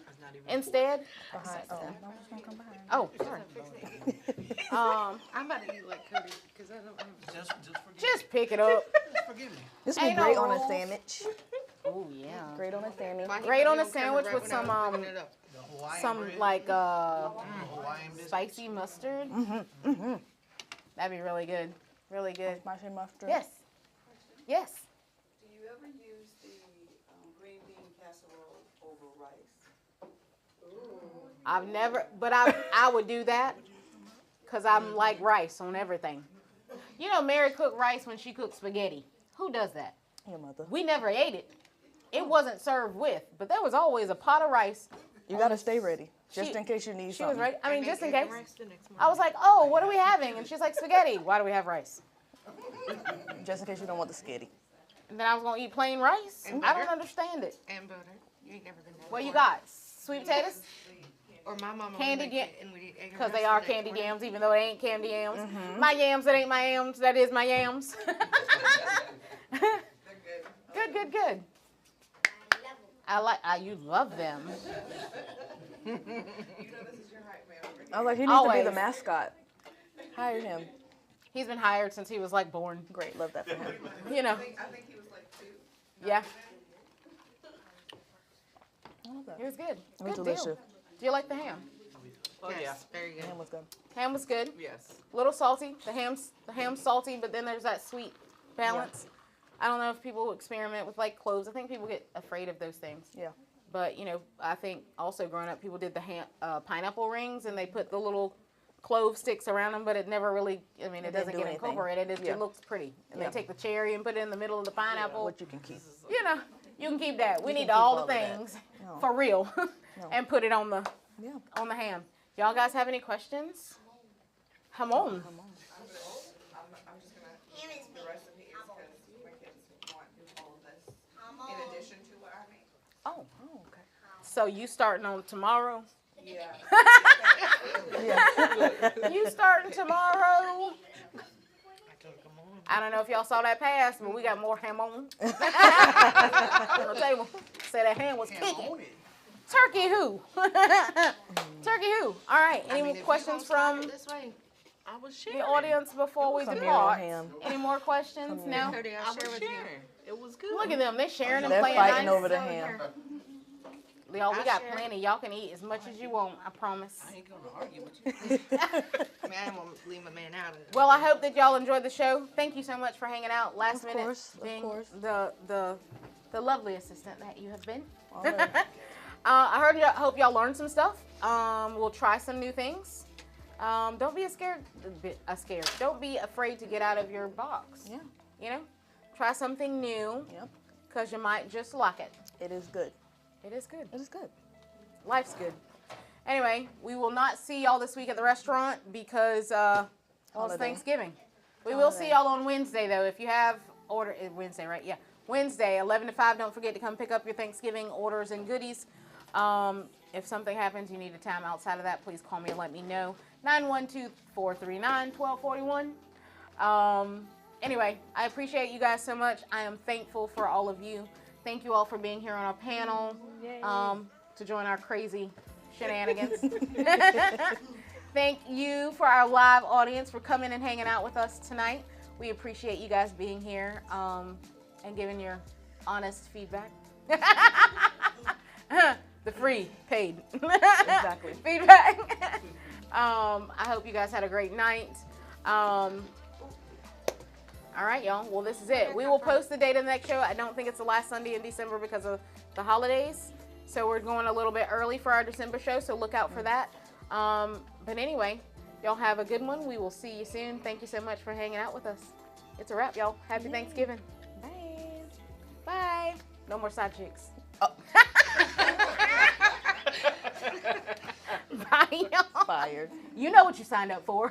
instead. Behind. Oh, no, I'm just gonna come behind. Oh, sorry. I'm about to eat like Cody because I don't have. Just pick it up. Forgive me. This would be Ain't no great on a rules. sandwich. Oh yeah. Great on a sandwich. Great on a sandwich with some The Hawaiian some bread, like Hawaiian biscuits. spicy mustard. That'd be really good. Really good. Spicy mustard. Yes. Yes. Do you ever use the green bean casserole over rice? I've never, but I would do that because I'm like rice on everything. You know, Mary cooked rice when she cooked spaghetti. Who does that? Your mother. We never ate it. It wasn't served with, but there was always a pot of rice. You gotta stay ready, just She- in case you need She was something. ready. I mean, just in case. The next I was like, oh, what are we having? And she's like, spaghetti. Why do we have rice? Just in case you don't want the skitty. And then I was going to eat plain rice? And I don't butter. understand it. and butter. You ain't never been there. What you got? Sweet potatoes? Or my mama Candied would make yam- it and we'd eat egg and Because they rice are the next candied morning. yams, even though they ain't candy yams. My yams, that ain't my yams. That is my yams. Good, good, good. You love them. You know this is your hype man over here. I was like, he needs to be Always. the mascot. Hire him. He's been hired since he was like born. Great, love that for him. You know, I think he was like 2. yeah, I love that. he was good. It was Good delicious. deal. Do you like the ham? Yes, very good. Ham was good. Ham was good. Yes. Little salty. The ham's salty, but then there's that sweet balance. I don't know if people experiment with like cloves. I think people get afraid of those things. Yeah. But I think also growing up, people did the pineapple rings, and they put the little clove sticks around them, but it never really. I mean, it It didn't doesn't do get anything. incorporated. It Yeah. just looks pretty. And Yeah. they take the cherry and put it in the middle of the pineapple. What you can keep. You can keep that. We can need keep all all the of that. things No. for real, No. and put it on the Yeah. ham. Y'all guys have any questions? Come on. I'm just gonna use the recipes because my kids want to do all of this in addition to what I make. Oh, Oh, okay. so you starting on tomorrow? Yeah. Yeah. You starting tomorrow? I don't know if y'all saw that pass, but we got more ham on. On the table. Say that ham was kicking. Turkey who? Turkey who? All right. Any more questions from This way. I was the sharing. audience before we Come here, depart? ham. Any more questions? Come here. No. Cody, I I'll was share with you. sharing. It was good. Look at them. They're sharing and They're playing fighting nice. over the So ham. here. Y'all, we I'll got share. plenty. Y'all can eat as much as you want. I promise. I ain't gonna argue with you. I mean, I didn't want to leave my man out of it. Well, I hope that y'all enjoyed the show. Thank you so much for hanging out last Of minute, course, of being course. the lovely assistant that you have been. All right. Hope y'all learned some stuff. We'll try some new things. Don't be scared. Don't be afraid to get out of your box. Yeah. Try something new. Yep. Because you might just like it. It is good. It is good. It is good. Life's good. Anyway, we will not see y'all this week at the restaurant because it's Holiday. Thanksgiving. We will see y'all on Wednesday though. If you have Wednesday, right? Yeah. Wednesday, 11 to 5. Don't forget to come pick up your Thanksgiving orders and goodies. If something happens, you need a time outside of that, please call me and let me know. 912-439-1241. Anyway, I appreciate you guys so much. I am thankful for all of you. Thank you all for being here on our panel to join our crazy shenanigans. Thank you for our live audience for coming and hanging out with us tonight. We appreciate you guys being here and giving your honest feedback. The free, paid Exactly. feedback. I hope you guys had a great night. All right, y'all. Well, this is it. We will post the date of the next show. I don't think it's the last Sunday in December because of the holidays. So we're going a little bit early for our December show, so look out for that. But anyway, y'all have a good one. We will see you soon. Thank you so much for hanging out with us. It's a wrap, y'all. Happy Thanksgiving. Bye. Bye. No more side chicks. Oh. Bye, y'all. Fired. You know what you signed up for.